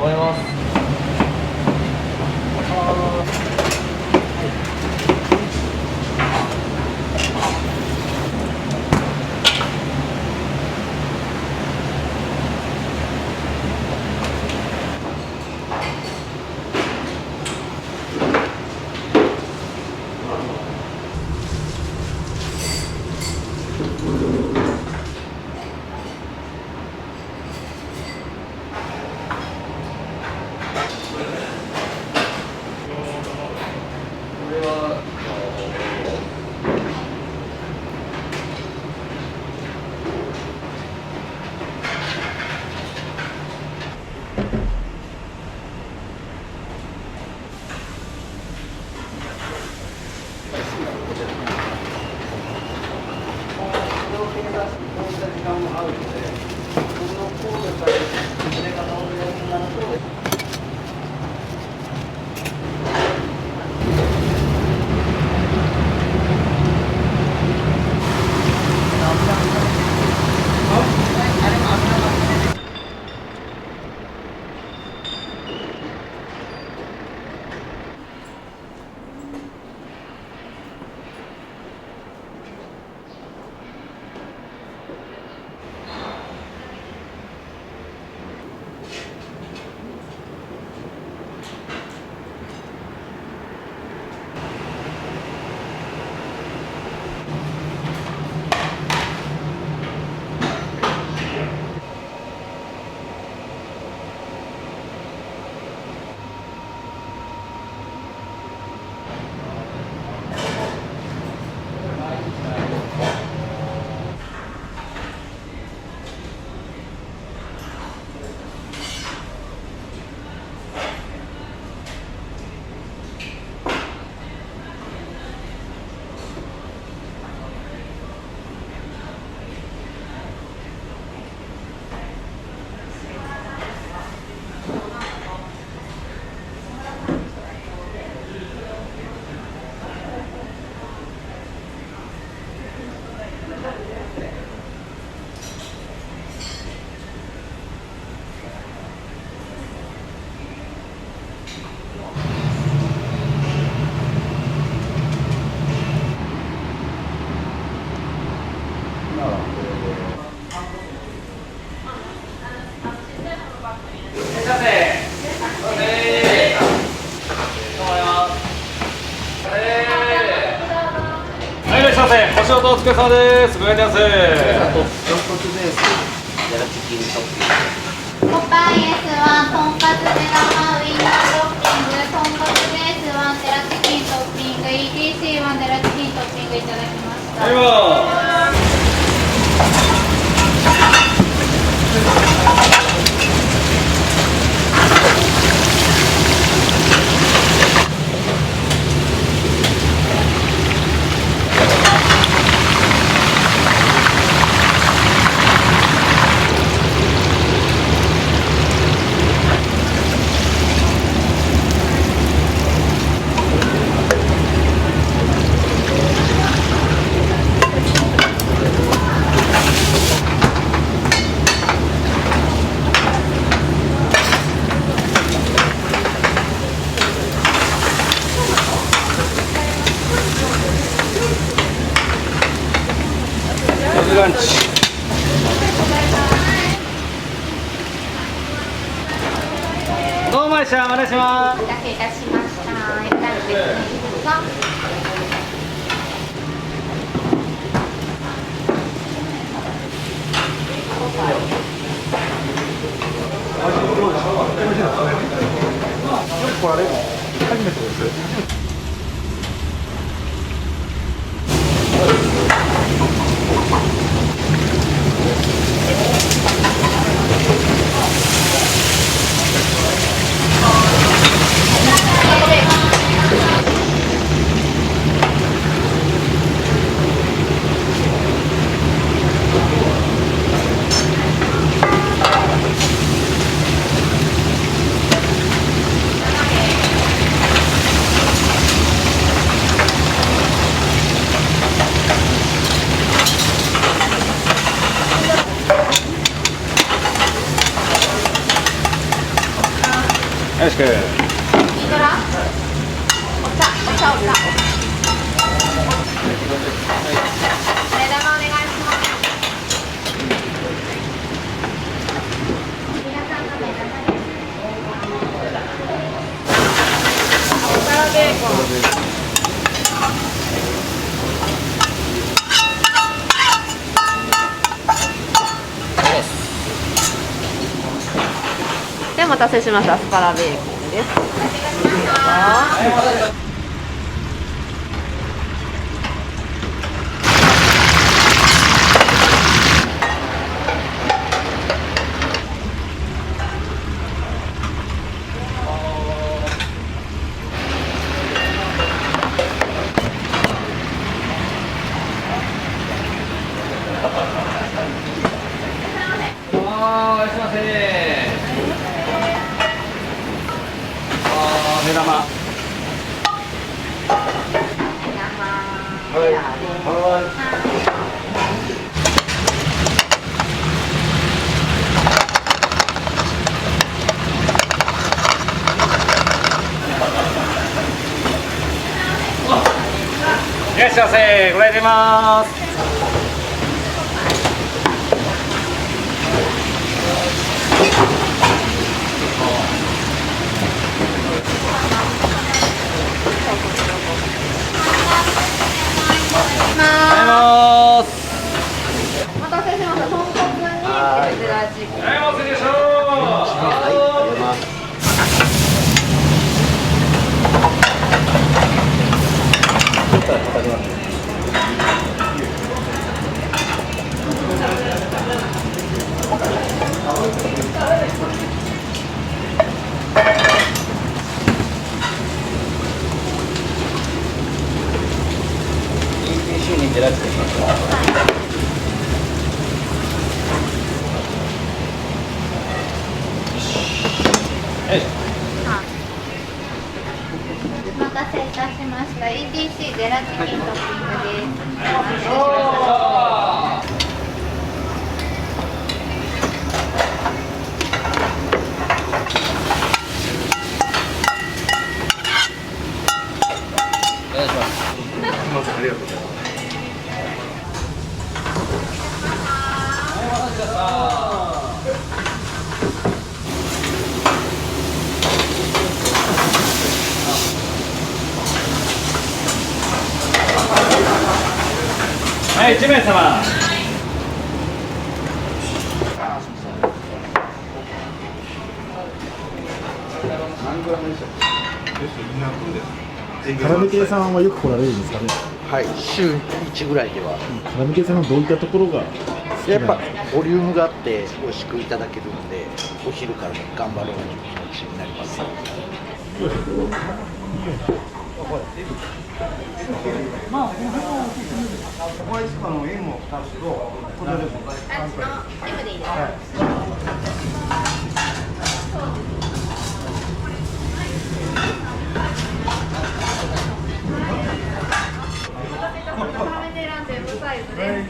思います。お仕事お疲れ様です。ごめんなさい。豚骨ベースゼラチキントッピング。ポパイ S1 とんかつ目玉ウインナートッピング、とんかつベース1ゼラチキントッピング、 ETC1 ゼラチキントッピングいただきました。ランチ。どうもでした。お願いします。お待たせいたしました。ランチですね。どうぞ。来られる初めてです。ろしく。いいからお茶目玉お願いします皆さんの目玉ですおからベーコンでお待たせしましたアスパラベーコンです。目玉。いらっしゃいませ。ご来店ます。お待たせしました豚骨にゼラチキンお待たせいたしました EBC ゼラチキントッピングですはい、1名様。カラメ系さんはよく来られるんですかね。はい、週1ぐらいでは。カラメ系さんのどういったところが好きやっぱなんですか。ボリュームがあって美味しくいただけるので、お昼からも頑張ろうという気持ちになります。うまいですね。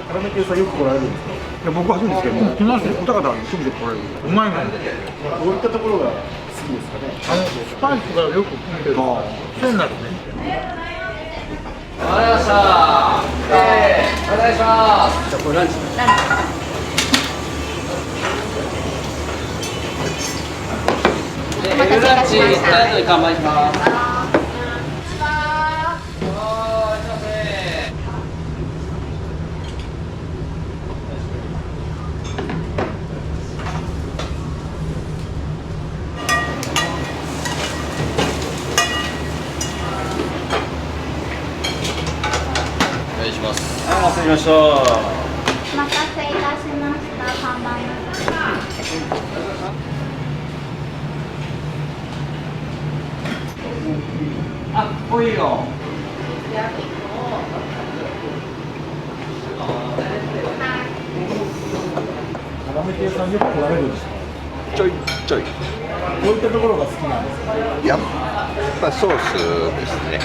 カラメ系さんよく来られるんですか。いや、僕は初めてですけど、来ますよ。お高田は趣味で来られる。うまいもん。どういったところが好きですかね。スパイスがよく効いてる。癖になるね。わかりました。お願いします。じゃあこれランチ。お待たたしました。で乾杯します。お願いします。はい、お待たせしました。お待たせいたしました。看板のあ、濃いよ。ラーメン屋さんよく来られるんですか？ちょいちょい。どういったところが好きなんですか？やっぱソースですね。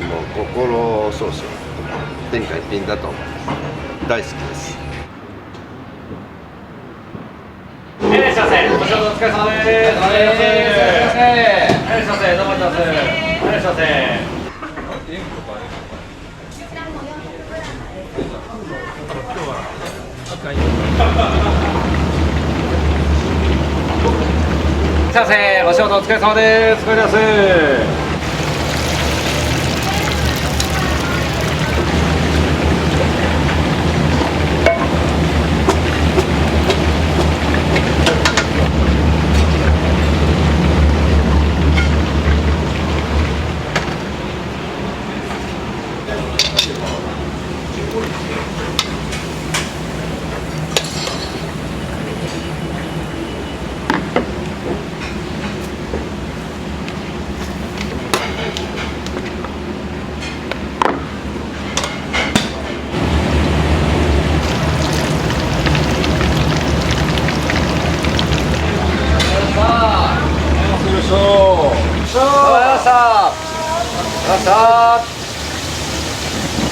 もう心ソース。天下一品だと思います。大好きです。いらっしゃいませ。お仕事お疲れ様です。いらっしゃいませ。どうもいらっしゃいませ。いらっしゃいませ。させ、お仕事お疲れ様です。お疲れ様です。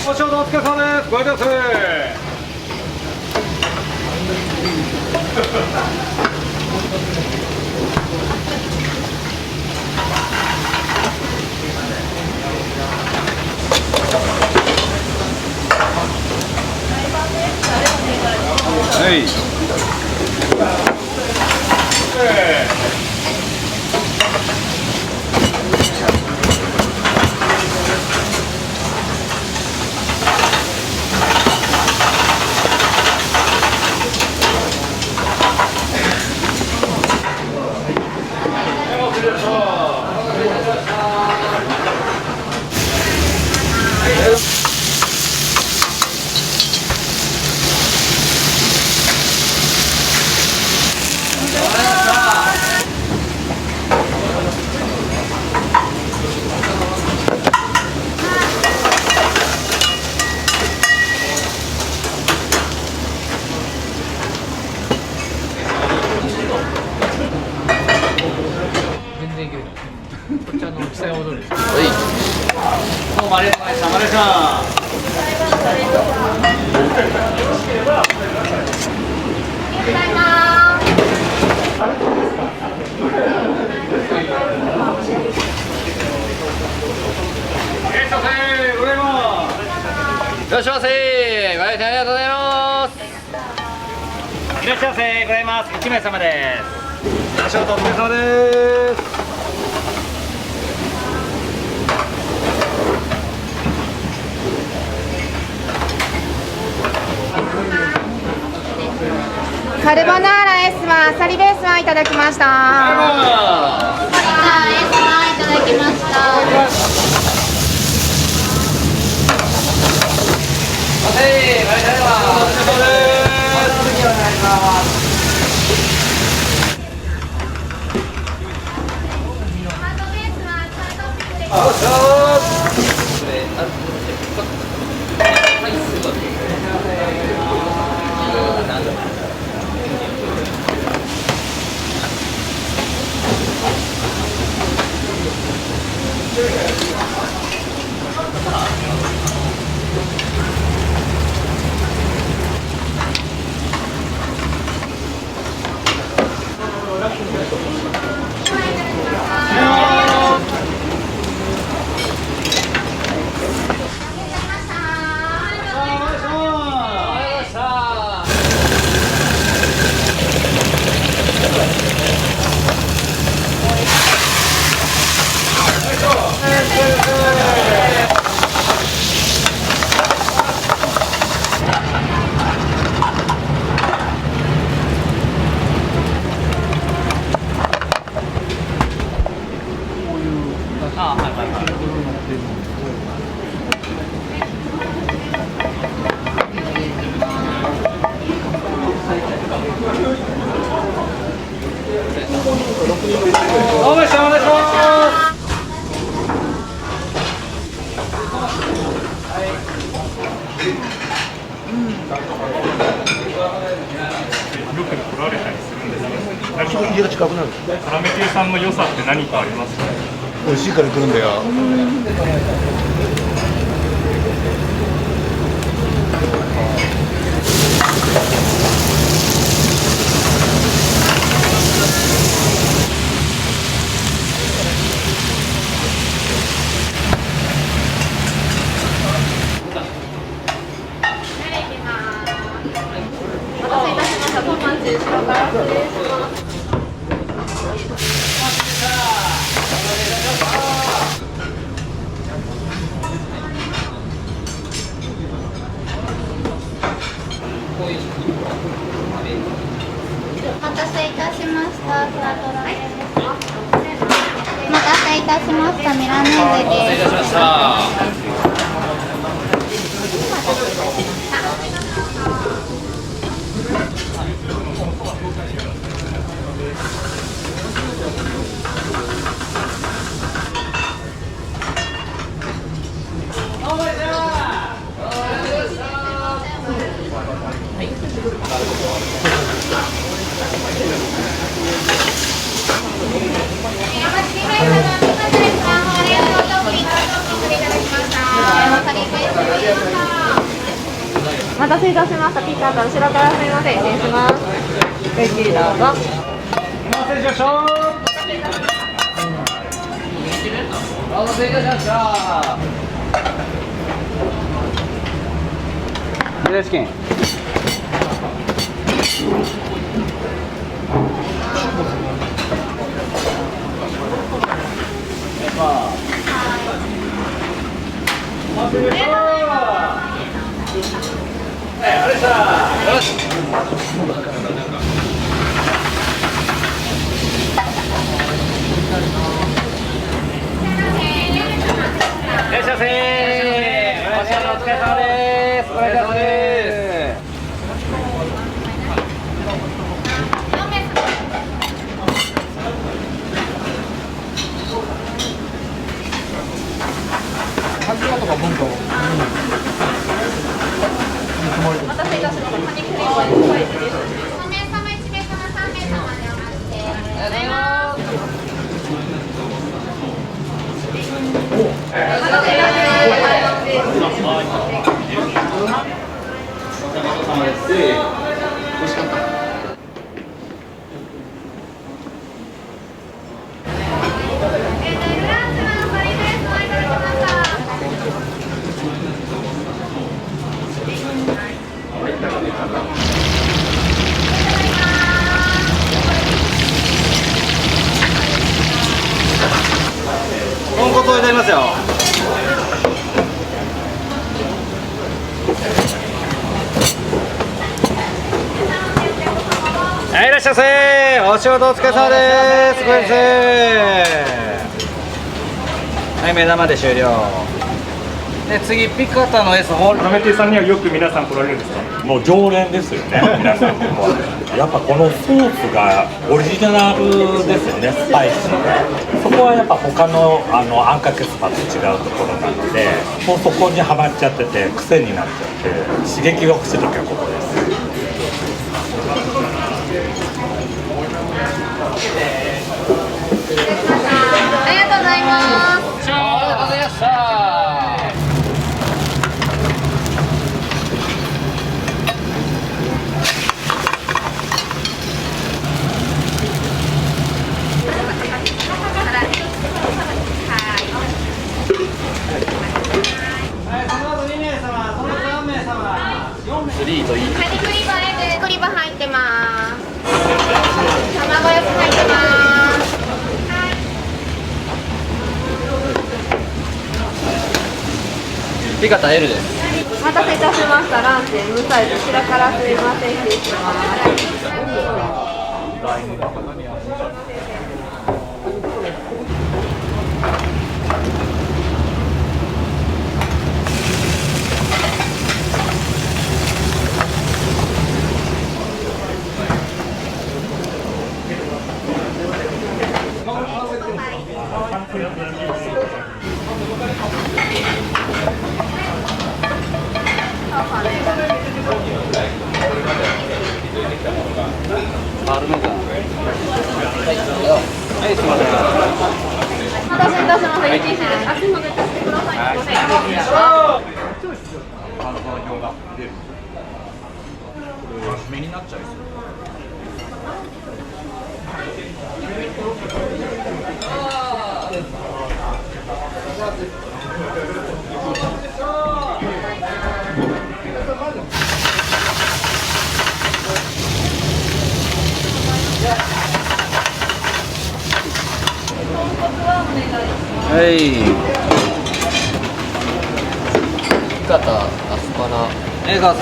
お仕事お疲れ様です。ご挨拶。はい。全然いける。こっち記載踊る。どうもありがとうございました。ありがとうございました。いらっしゃいませ。ご来店ありがとうございます。いらっしゃいませ。ございます。1名様です。お仕事お疲れ様です。カルボナーラ S はアサリベースはいただきました。カルボナーラ S はいただきました。お願いします。よく来られたりするんですけど、家が近くなる。カラメ亭さんの良さって何かありますか？美味しいから来るんだよ。お待たせいたしました。トーマンチ後ろから失礼します。お待たせいたしました。フラトラです。お待たせいたしました。ミラネーゼです。お待たせいたしました。ピッカーと後ろからすみません。失礼します。ごゆっくりどうぞ。お待たせしました。お待たせいたしました。宮崎県。お待たせいたしました。カニクリームスパイスです。5名様、1名様、3名様でお待ちして。ありがとうございます。お待たせいたしました。美味しかった。豚骨をいただきますよ。はい、いらっしゃいませ。お仕事お疲れ様です。ごめんなさい。はい、目玉で終了。で、次ピカタの S ホール。カラメ亭さんにはよく皆さん来られるんですか？もう常連ですよね、皆さんも。やっぱこのソースがオリジナルですよね、スパイシーで。そこはやっぱ他のあんかけスパと違うところなので、もうそこにはまっちゃってて癖になっちゃって刺激が欲しい時はここです。ありがとうございます。ありがとうございました。カニクリームあえてクリーム入ってます。卵焼き入ってます。ピカタ L です。お待たせいたしました。ランチ M サイズ、こちらからすみません。失礼します。はい、すみません。お待たせいたしました。UTC です。足もめてください。すみません。感想の表が出る。これ締めになっちゃいそう。はい。イカタ、アスパラ。映画。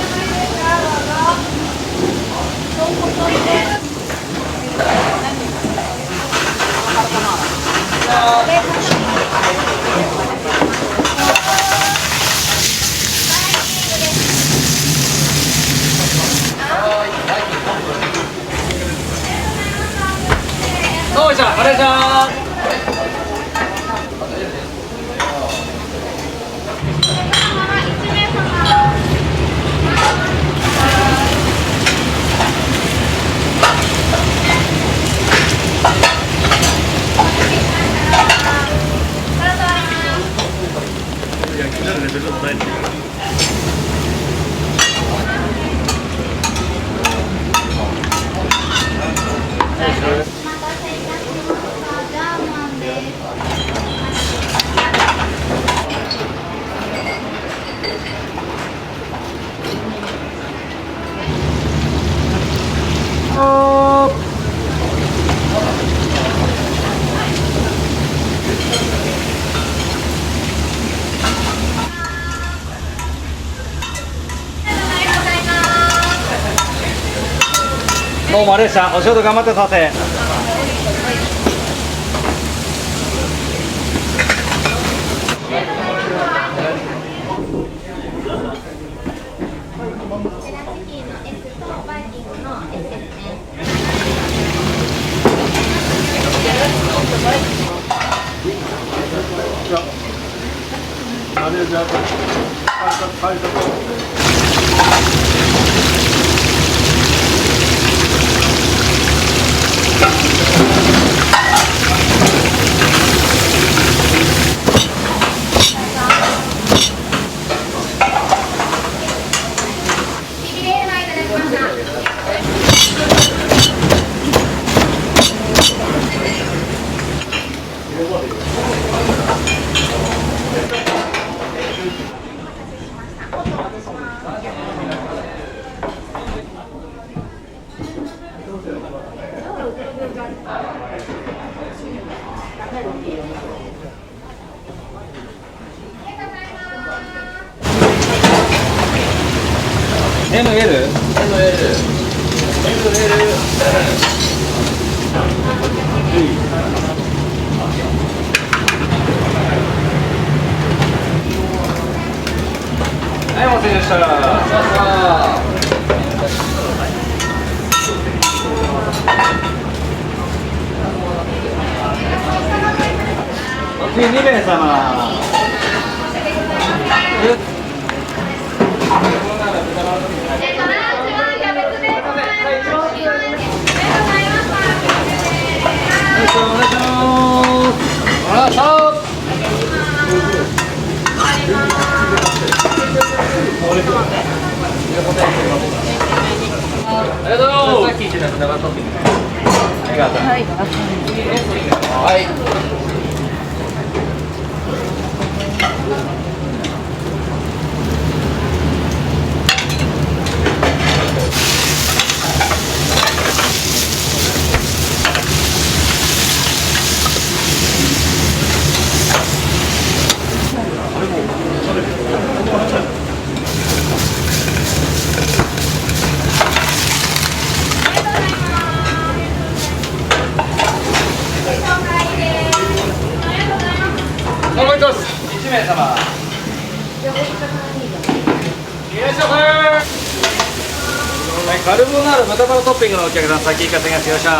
どうもじゃ、マネージャー。どうもあれでした。お仕事頑張ってさせ。マネージャーと会社と。はい、お待たせでした。お次2名様。ありがとう。さっき言ってた豚バラトッピング。ありがとう。はい。はい。1名様。いらっしゃいませ。はい、カルボナーラ豚バラトッピングのお客さん、先行かせます。よっしゃ。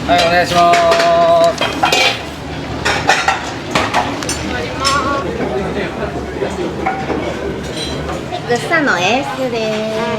はい、お願いします。グッサのエースです。は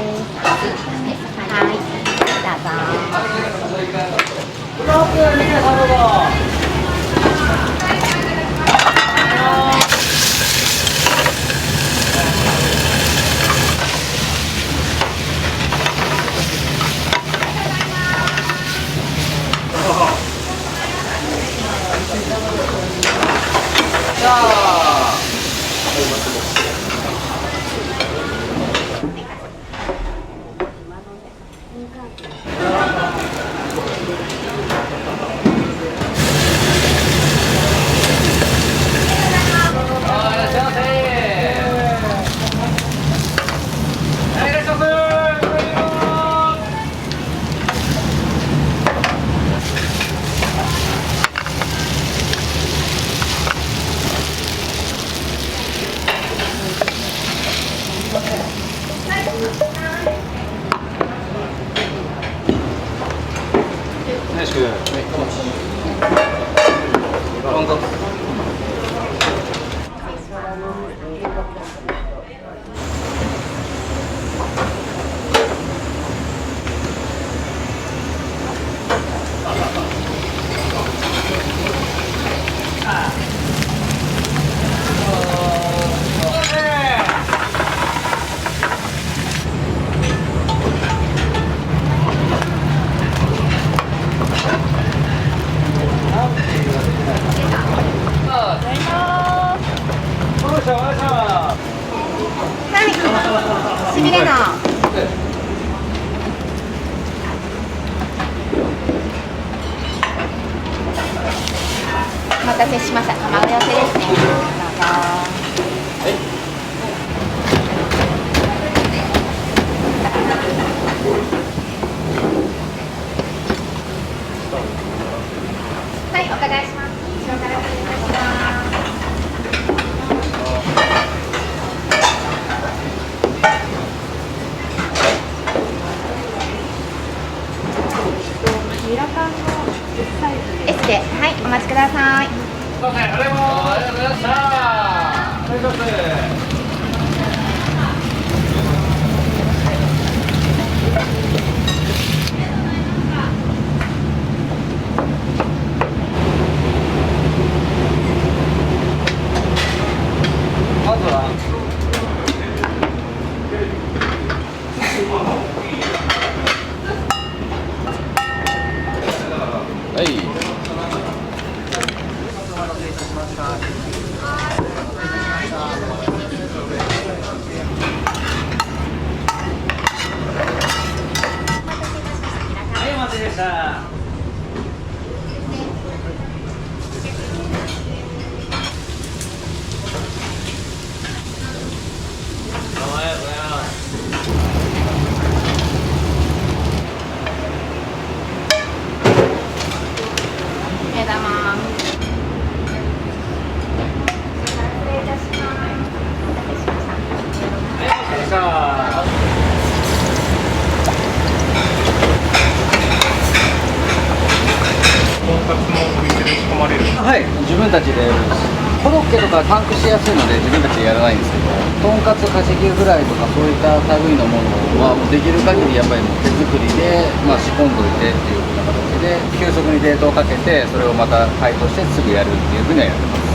い、しびれのお待たせしました。卵寄せですね。どうぞ。はい、お伺いします。後ろからお願いします。ミラカンの S サイズで S で、はい、お待ちください。すいません、ありがとうございました。お願いします。まずははい。はい、お待たせでした。はい、自分たちでコロッケとかパンクしやすいので自分たちでやらないんですけど、とんかつ、かしぎフライとかそういった類のものはもうできる限りやっぱりもう手作りで、仕込んどいてっていう風な形で急速に冷凍かけて、それをまた解凍してすぐやるっていう風にはやってます。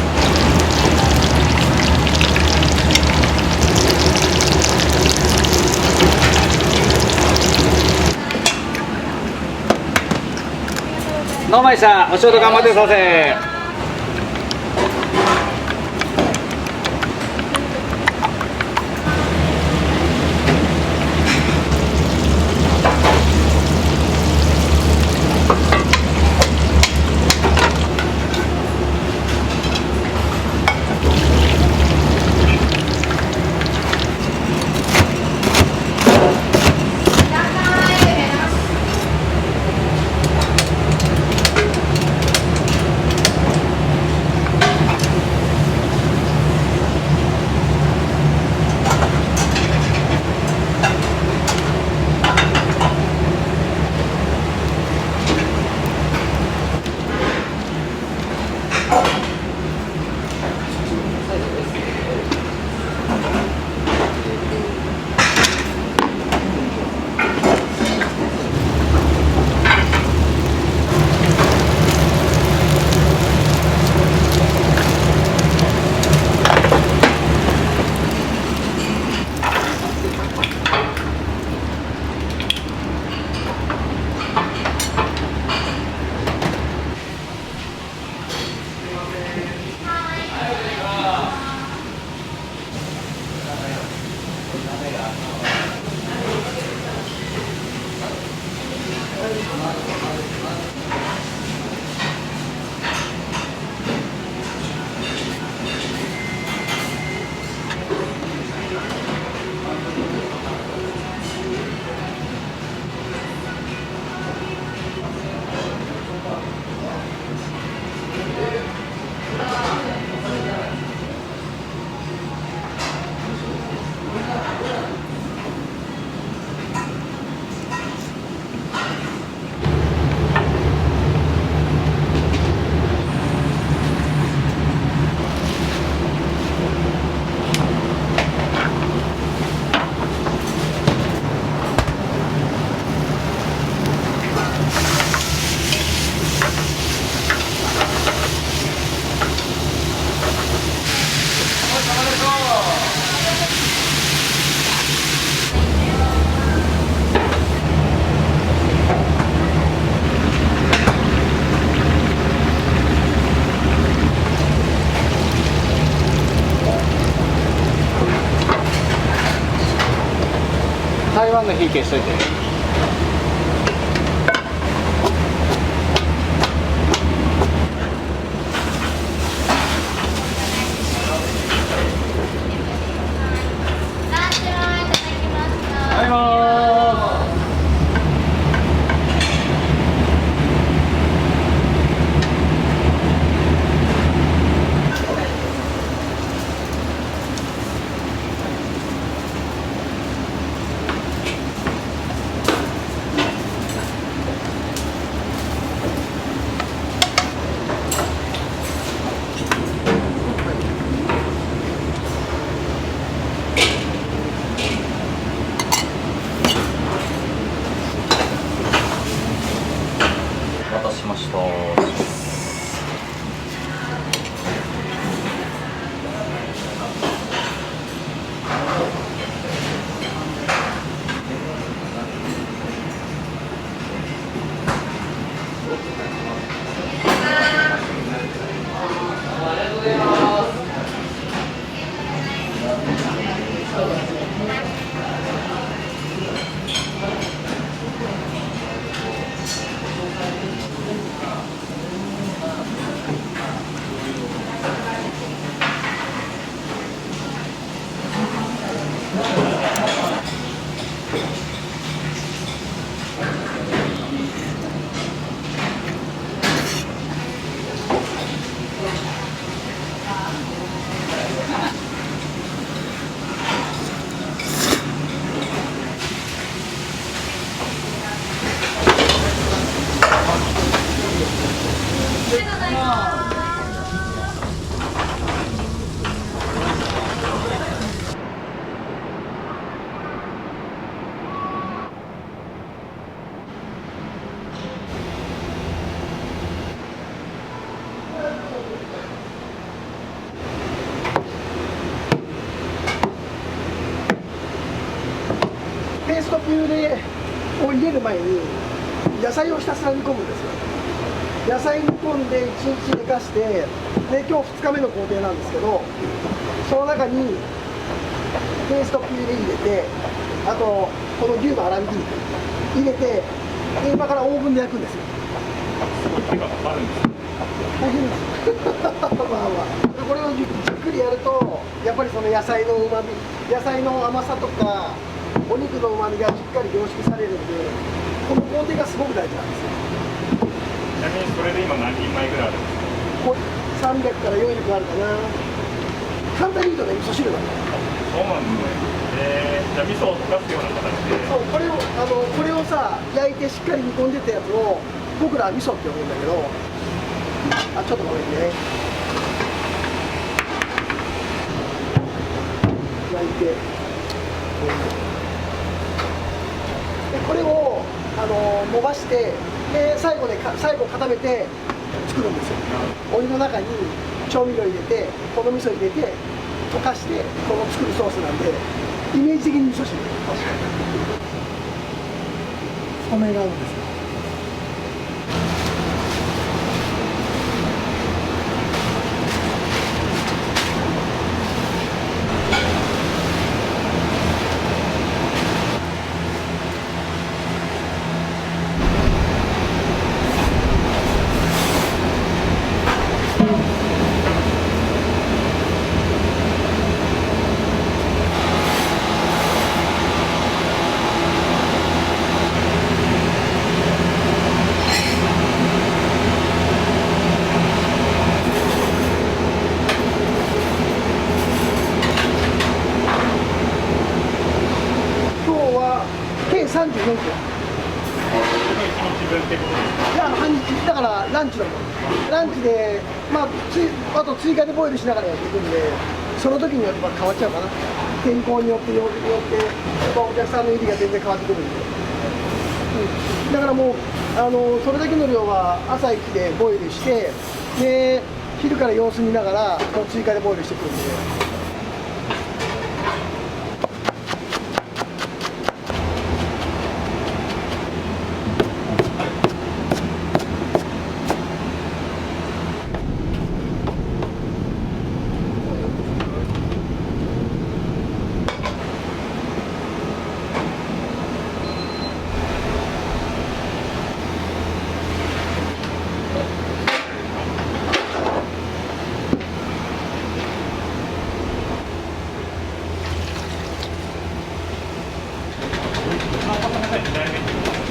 ノーマイさん、お仕事頑張ってください。台湾の火消しといて。お待たせしました。ペーストピューレを入れる前に野菜をひたすら煮込むんですよ。野菜煮込んで1日寝かして、で今日2日目の工程なんですけど、その中にペーストピューレ入れて、あとこの牛の粗挽き肉入れて、で今からオーブンで焼くんですよ。手がかかるんですよ。大変ですまあまあこれをじっくりやると、やっぱりその野菜のうまみ、野菜の甘さとかお肉のうまみがしっかり凝縮されるんで、この工程がすごく大事なんですよ。ちなみにそれで今何人前ぐらいあるんですか？これ300から400あるかな。簡単に言うとね、味噌汁なんだ。そうなんですね。じゃあ味噌を溶かすような形で。そう、これをさ、焼いてしっかり煮込んでたやつを僕らは味噌って呼ぶんだけど、あ、ちょっとごめんね。焼いて、でこれを伸ばして、で最後固めて作るんですよ。お湯の中に調味料入れて、この味噌入れて溶かして、この作るソースなんで、イメージ的に味噌汁。それがあるんですよ。34キロ。いや、半日だからランチだもん。ランチで、まあ、あと追加でボイルしながらやっていくんで、その時によって変わっちゃうかな。天候によって曜日によって、やっぱお客さんの入りが全然変わってくるんで。だからもうそれだけの量は朝一でボイルして、で昼から様子見ながら追加でボイルしてくるんで。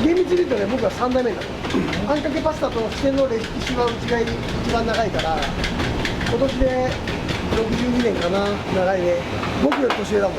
厳密に言うとね、僕は3代目なの。あんかけパスタと四川の歴史はうちが一番長いから、今年で62年かな、長いね。僕より年上だもん。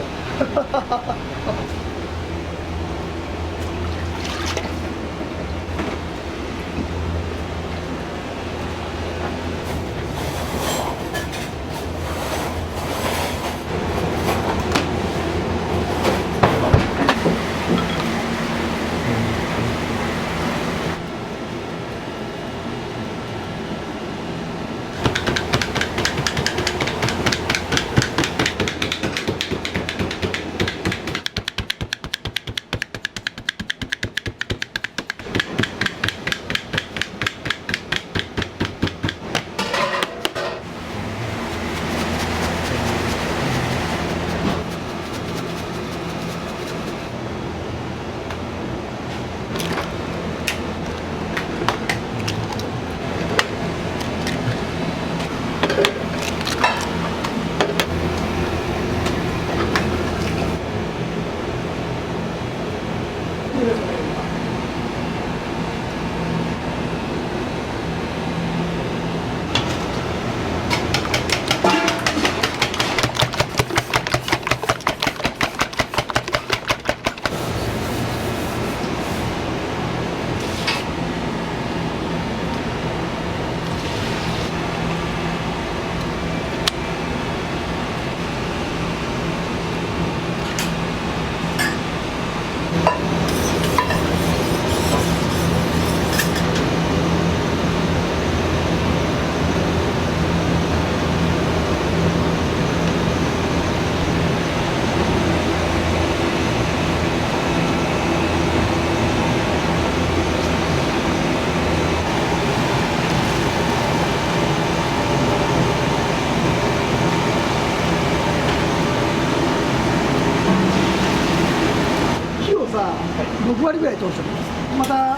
6割ぐらい通しておきます。また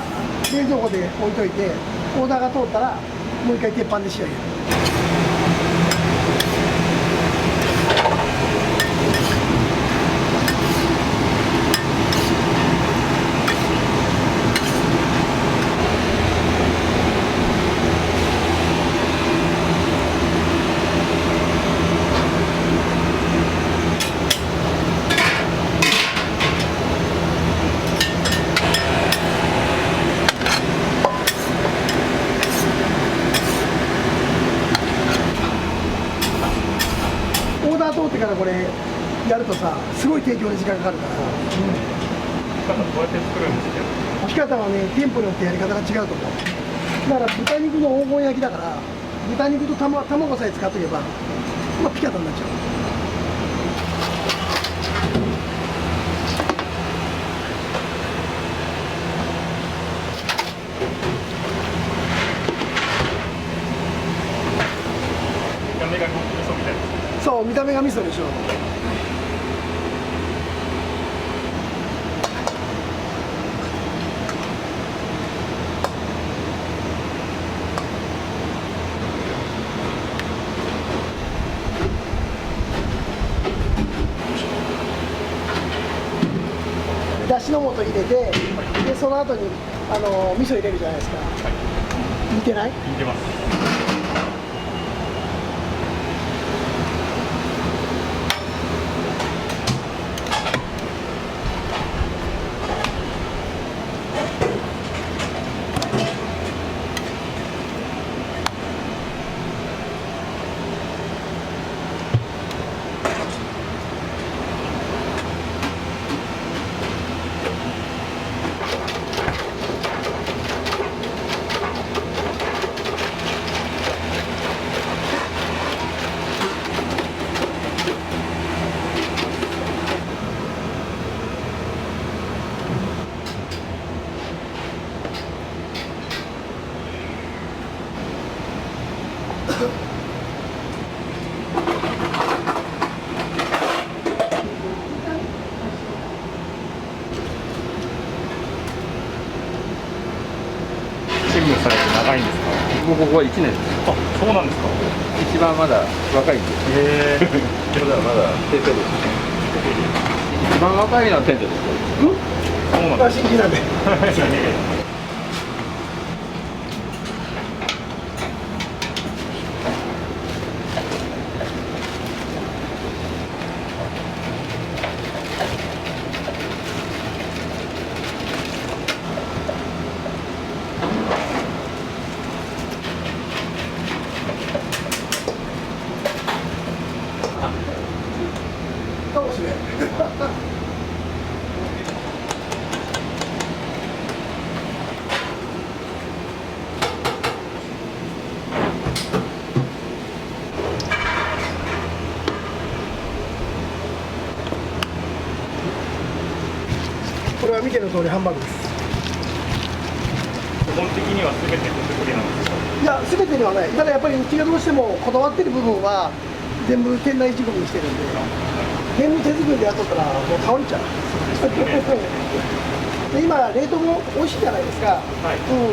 冷蔵庫で置いといて、オーダーが通ったらもう一回鉄板で仕上げる。通ってからこれやるとさ、すごい提供に時間かかるから。どうやって作るんですか？置き方はね、店舗によってやり方が違うと思う。だから豚肉の黄金焼きだから、豚肉と卵さえ使っとけば、まあ、ピカタになっちゃう。そう、見た目が味噌でしょ。だしの素入れて、でその後に味噌入れるじゃないですか。似てない？似てます。勤務されて長いんですか？もうここは1年です。あ、そうなんですか。一番まだ若いんです。まだまだ店長です。一番若いのは店長です。なんだ。新人なんで。かもしれない。これは見ての通りハンバーグです。基本的には全て手作りなんですか？いや、全てではない。ただやっぱりうちがどうしてもこだわってる部分は全部店内仕込みにしてるんで、全部手作りでやっとったらもう倒れちゃう。で今冷凍も美味しいじゃないですか。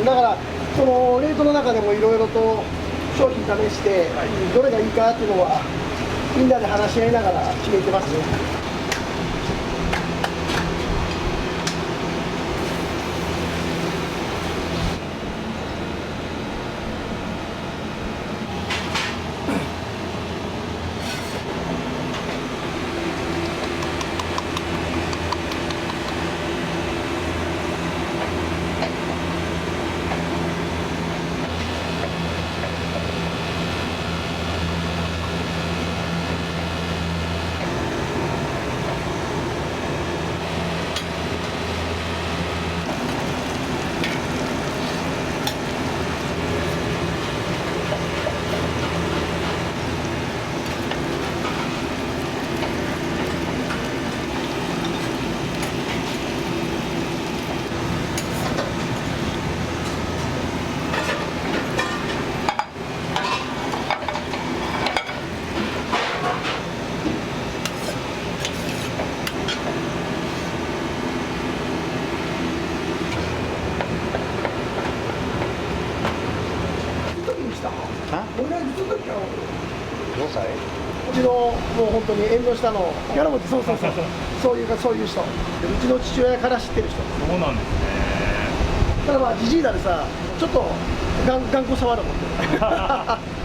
だからその冷凍の中でもいろいろと商品試して、どれがいいかっていうのはみんなで話し合いながら決めてますね。うちのもう本当に縁の下のギャラ持ち、そういう人、うちの父親から知ってる人。そうなんですね。ただまあじじいだでさ、ちょっと頑固さはあるもんね。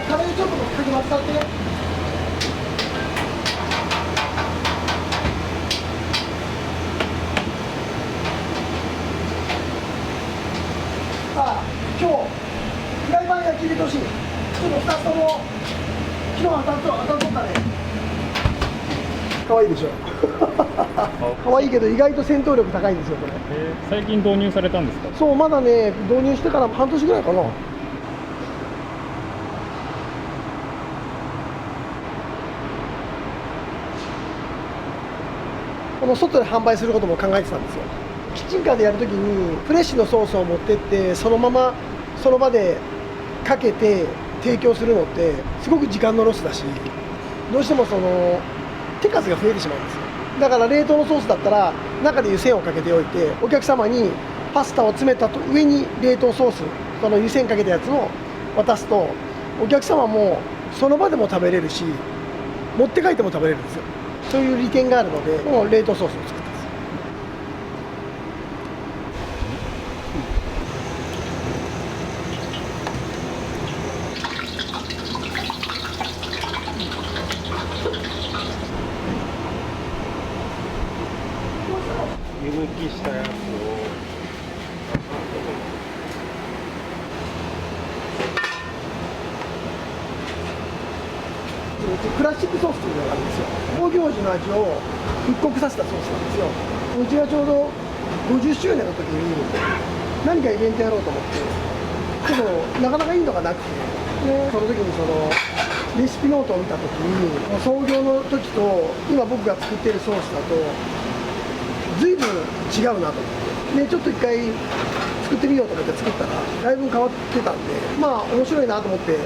カレーちょっとかき混ぜたってね。さあ、今日フライパン焼き入れてほしい。ちょっと2つとも昨日当たっとったね。可愛いでしょ。可愛いけど意外と戦闘力高いんですよこれ。最近導入されたんですか？そう、まだね導入してから半年ぐらいかな。この外で販売することも考えてたんですよ。キッチンカーでやるときにフレッシュのソースを持ってってそのままその場でかけて提供するのってすごく時間のロスだし、どうしてもその手数が増えてしまうんですよ。だから冷凍のソースだったら中で湯煎をかけておいて、お客様にパスタを詰めたと上に冷凍ソース、その湯煎かけたやつを渡すとお客様もその場でも食べれるし持って帰っても食べれるんですよ。そういう利点があるので、もう冷凍ソースを作ってます。湯むきしたやつをクラシックソースというのがあるんですよ。創業時の味を復刻させたソースなんですよ。うちがちょうど50周年の時に何かイベントやろうと思って、けどなかなかいいのがなくて、その時にそのレシピノートを見た時に創業の時と今僕が作っているソースだと随分違うなと思ってでちょっと一回作ってみようと思って作ったらだいぶ変わってたんでまあ面白いなと思って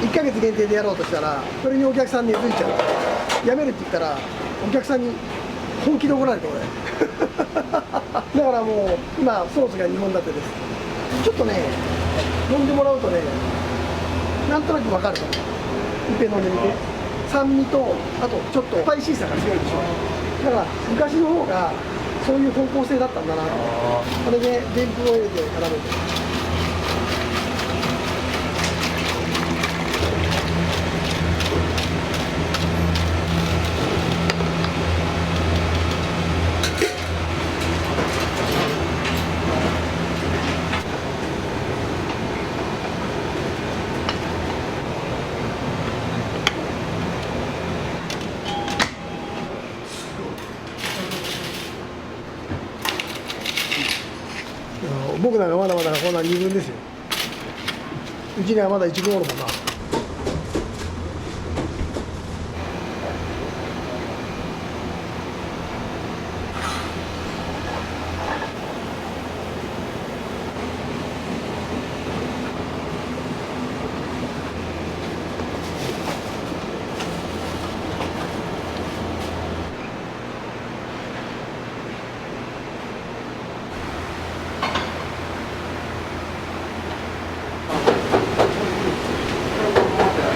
1ヶ月限定でやろうとしたらそれにお客さん根付いちゃうやめるって言ったらお客さんに本気で怒られて俺だからもう今ソースが2本立てですちょっとね飲んでもらうとねなんとなく分かると思ういっぺん飲んでみて酸味とあとちょっとスパイシーさが強いでしょだから昔の方がそういう方向性だったんだなとこれででんぷんを入れて絡めて僕なんかまだまだこんな2軍ですようちにはまだ1軍おるもんな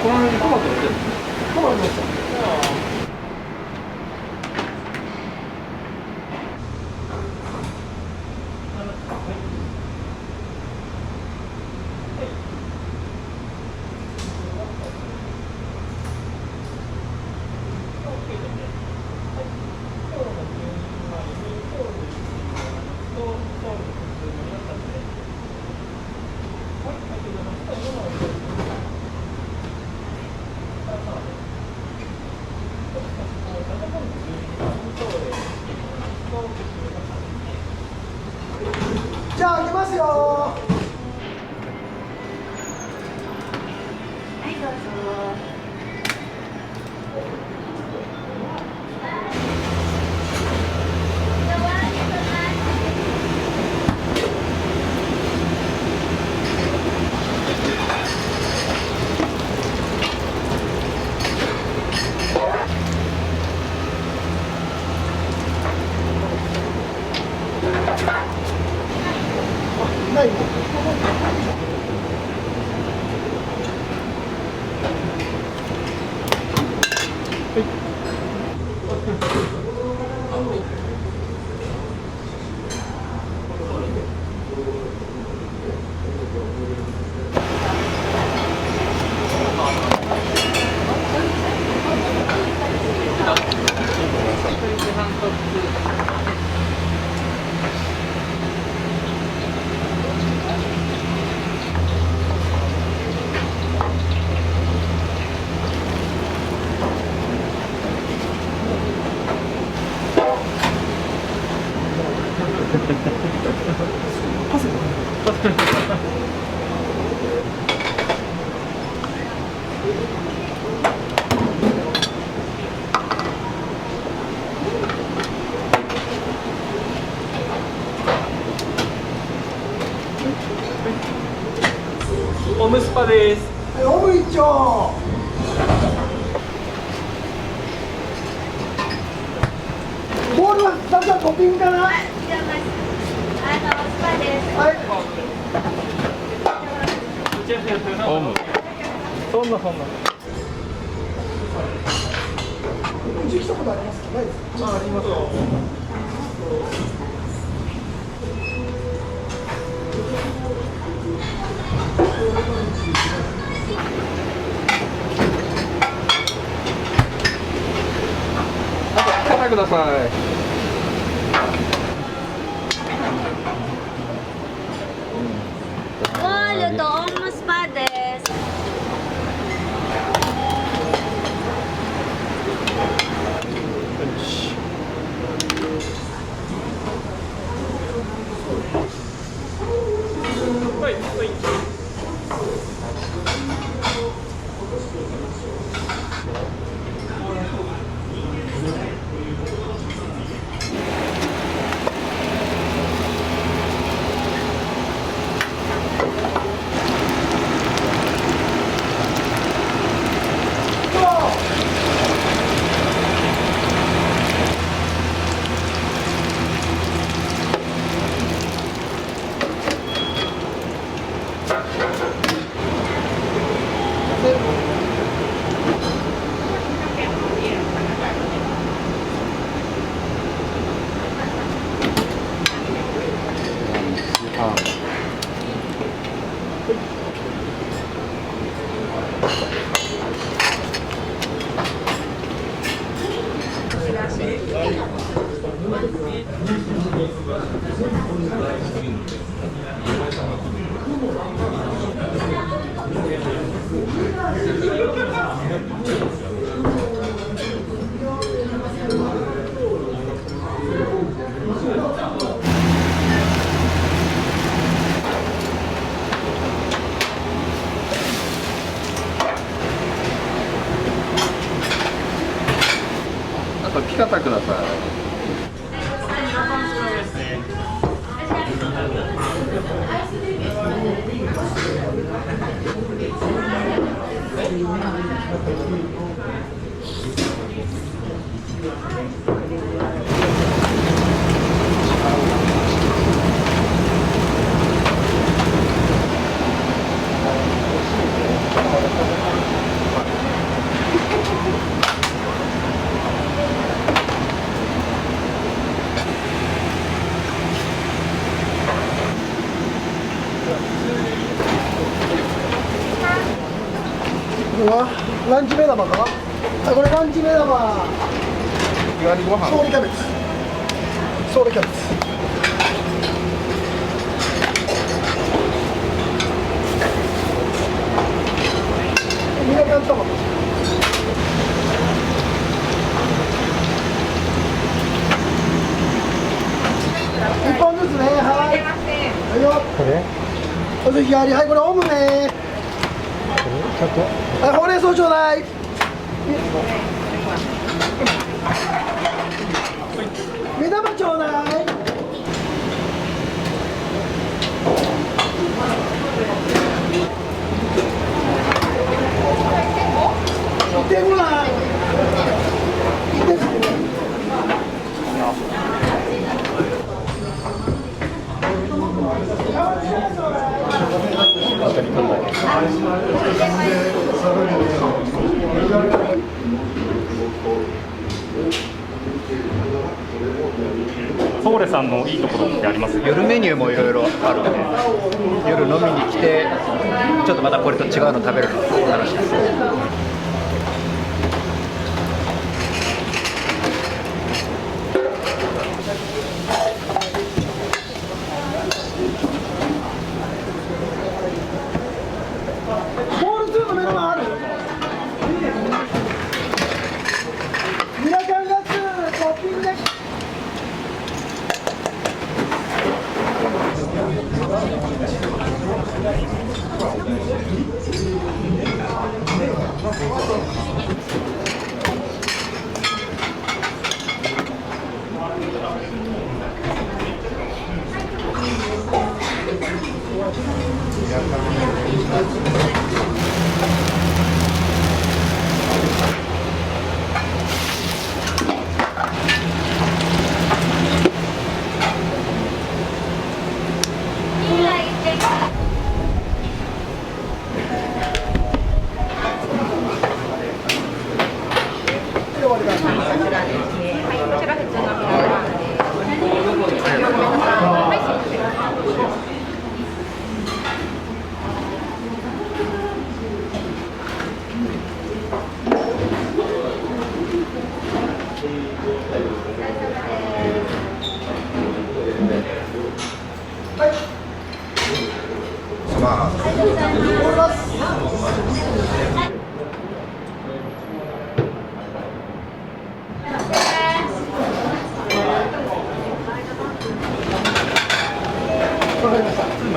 この辺にトマト入れてるの？トマト入れてる。じゃあ開けますよ。はいどうぞ。ないのオムスパです。オム一丁。ボールはただトッピングかな。違います。スパです。はい。オム。そんな。うち来たことありますか？ないですか？ありますよ。ください。ボールとオムスパです。あとピカタください。これはランチ目玉か。あ、これランチ目玉。日替わりご飯。ソールキャベツ。ソールキャベツ。ミラカントマト。1本ずつね。はい。はいよ。これおぜひあり。はい、これオムね。ちょっとはい、ほうれん草ちょうだい。目玉ちょうだい。1.5だ。ソーレさんのいいところってあります？夜メニューもいろいろあるんで、夜飲みに来てちょっとまたこれと違うの食べるのが楽しいです。ボール2の目玉ある。ミラカンガッツトッピングで。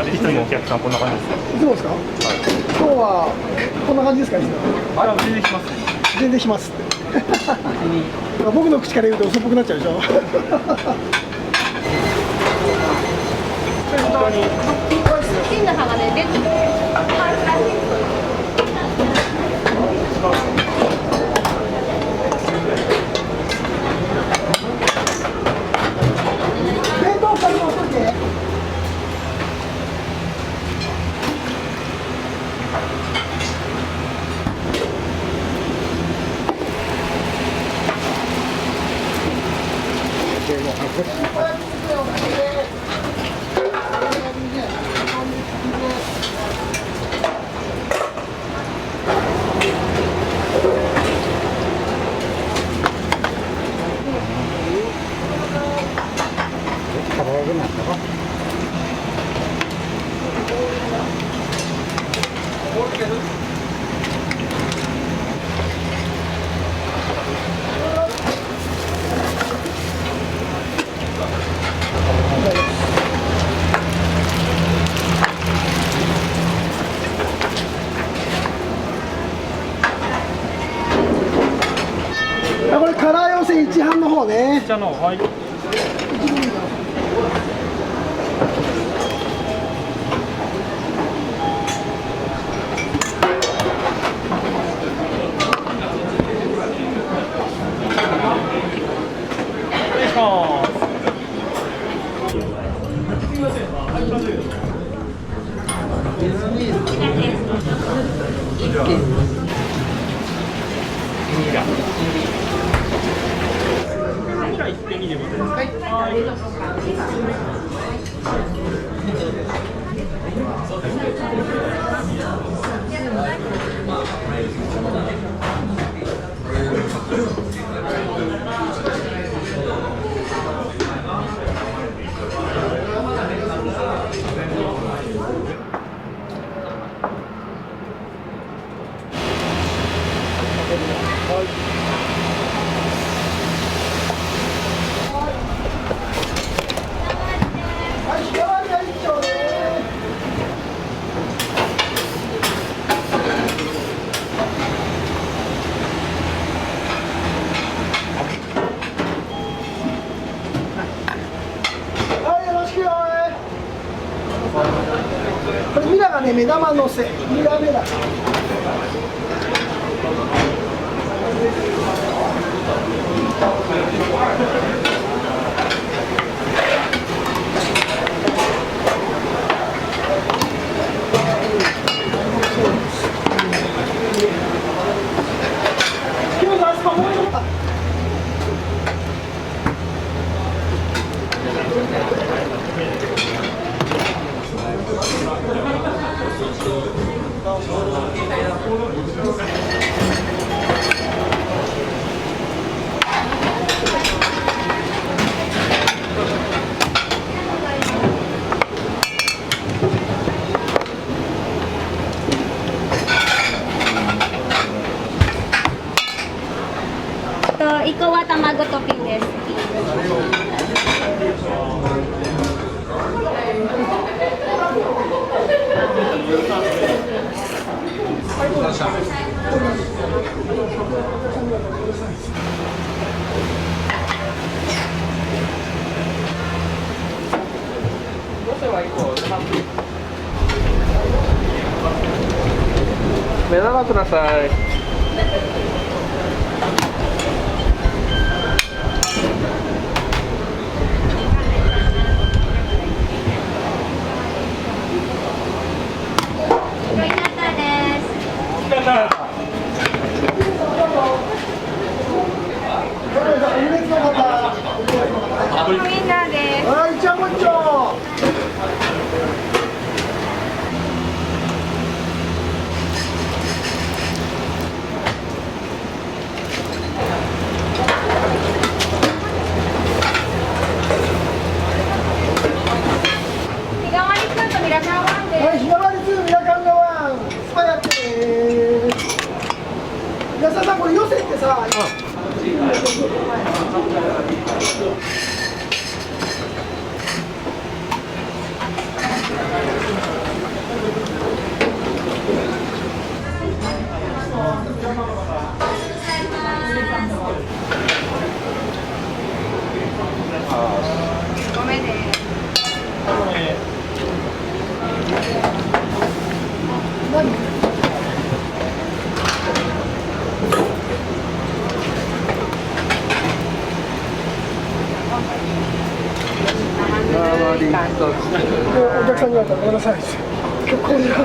いつもお客さんこんな感じですか？いつもですか？はい、今日はこんな感じですかね。あ、全然します。全然しますって。僕の口から言うと嘘っぽくなっちゃうでしょ。金の葉がね、出て弁当2人持っといて。食べられなかったか。ね。じゃあの、はい。これミラがね、目玉のせ、ミラメラ。1個は卵トッピングです。目玉ください。はい、じゃあもう一丁。はい、日替わり2ミラカンのワンスパイアップです。安田さん、これ寄せってさ。ごめんね。お客さんに言われたらごめんなさい。今日こういうやつ。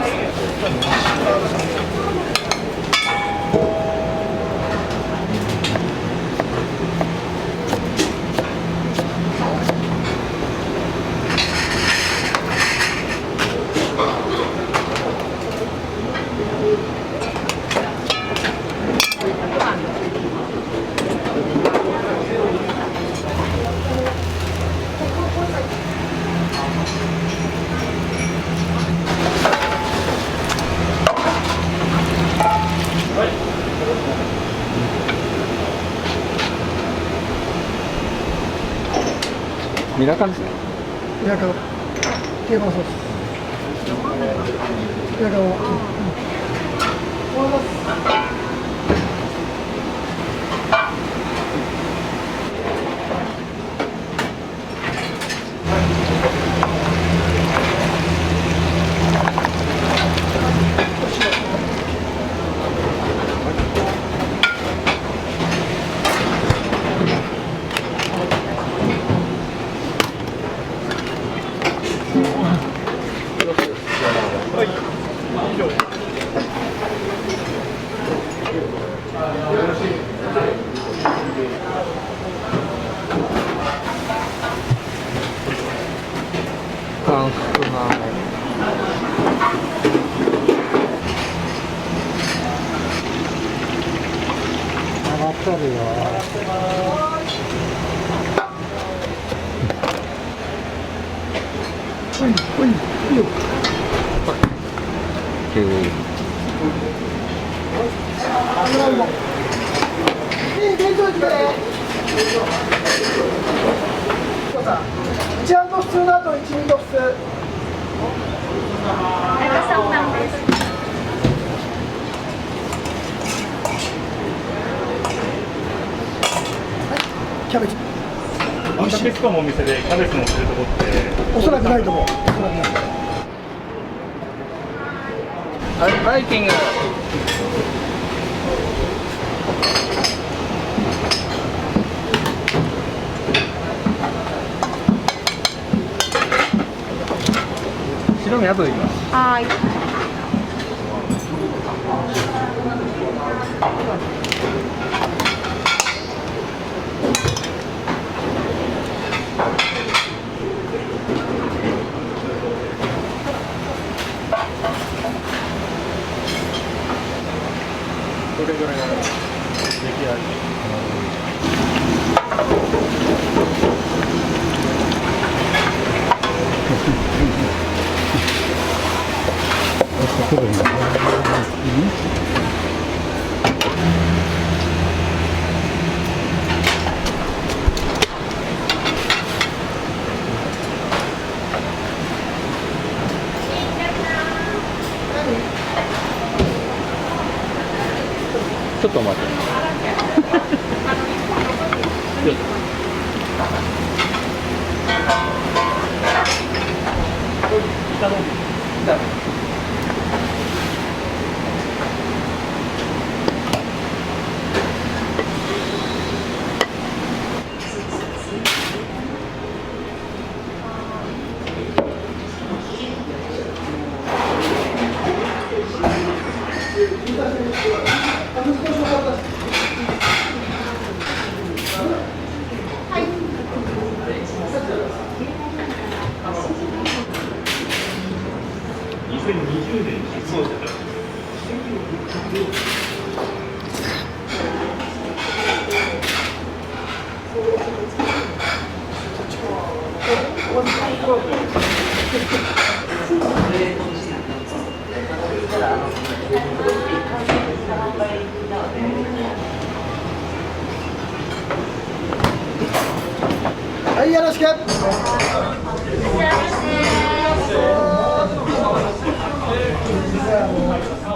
ミラカンですね。ミラカン。定番ソース。ミラカンを。干少なめ。上がっとるよ。1アンド普通の後1ミンド普通。キャベツ。あんかけスパのお店でキャベツのするとこっておそらくないと思う。バイキング。白身後でいきます。はい。どれぐらい出来上がり？ちょっと待って。2020年にそうじゃない。はい、よろしく。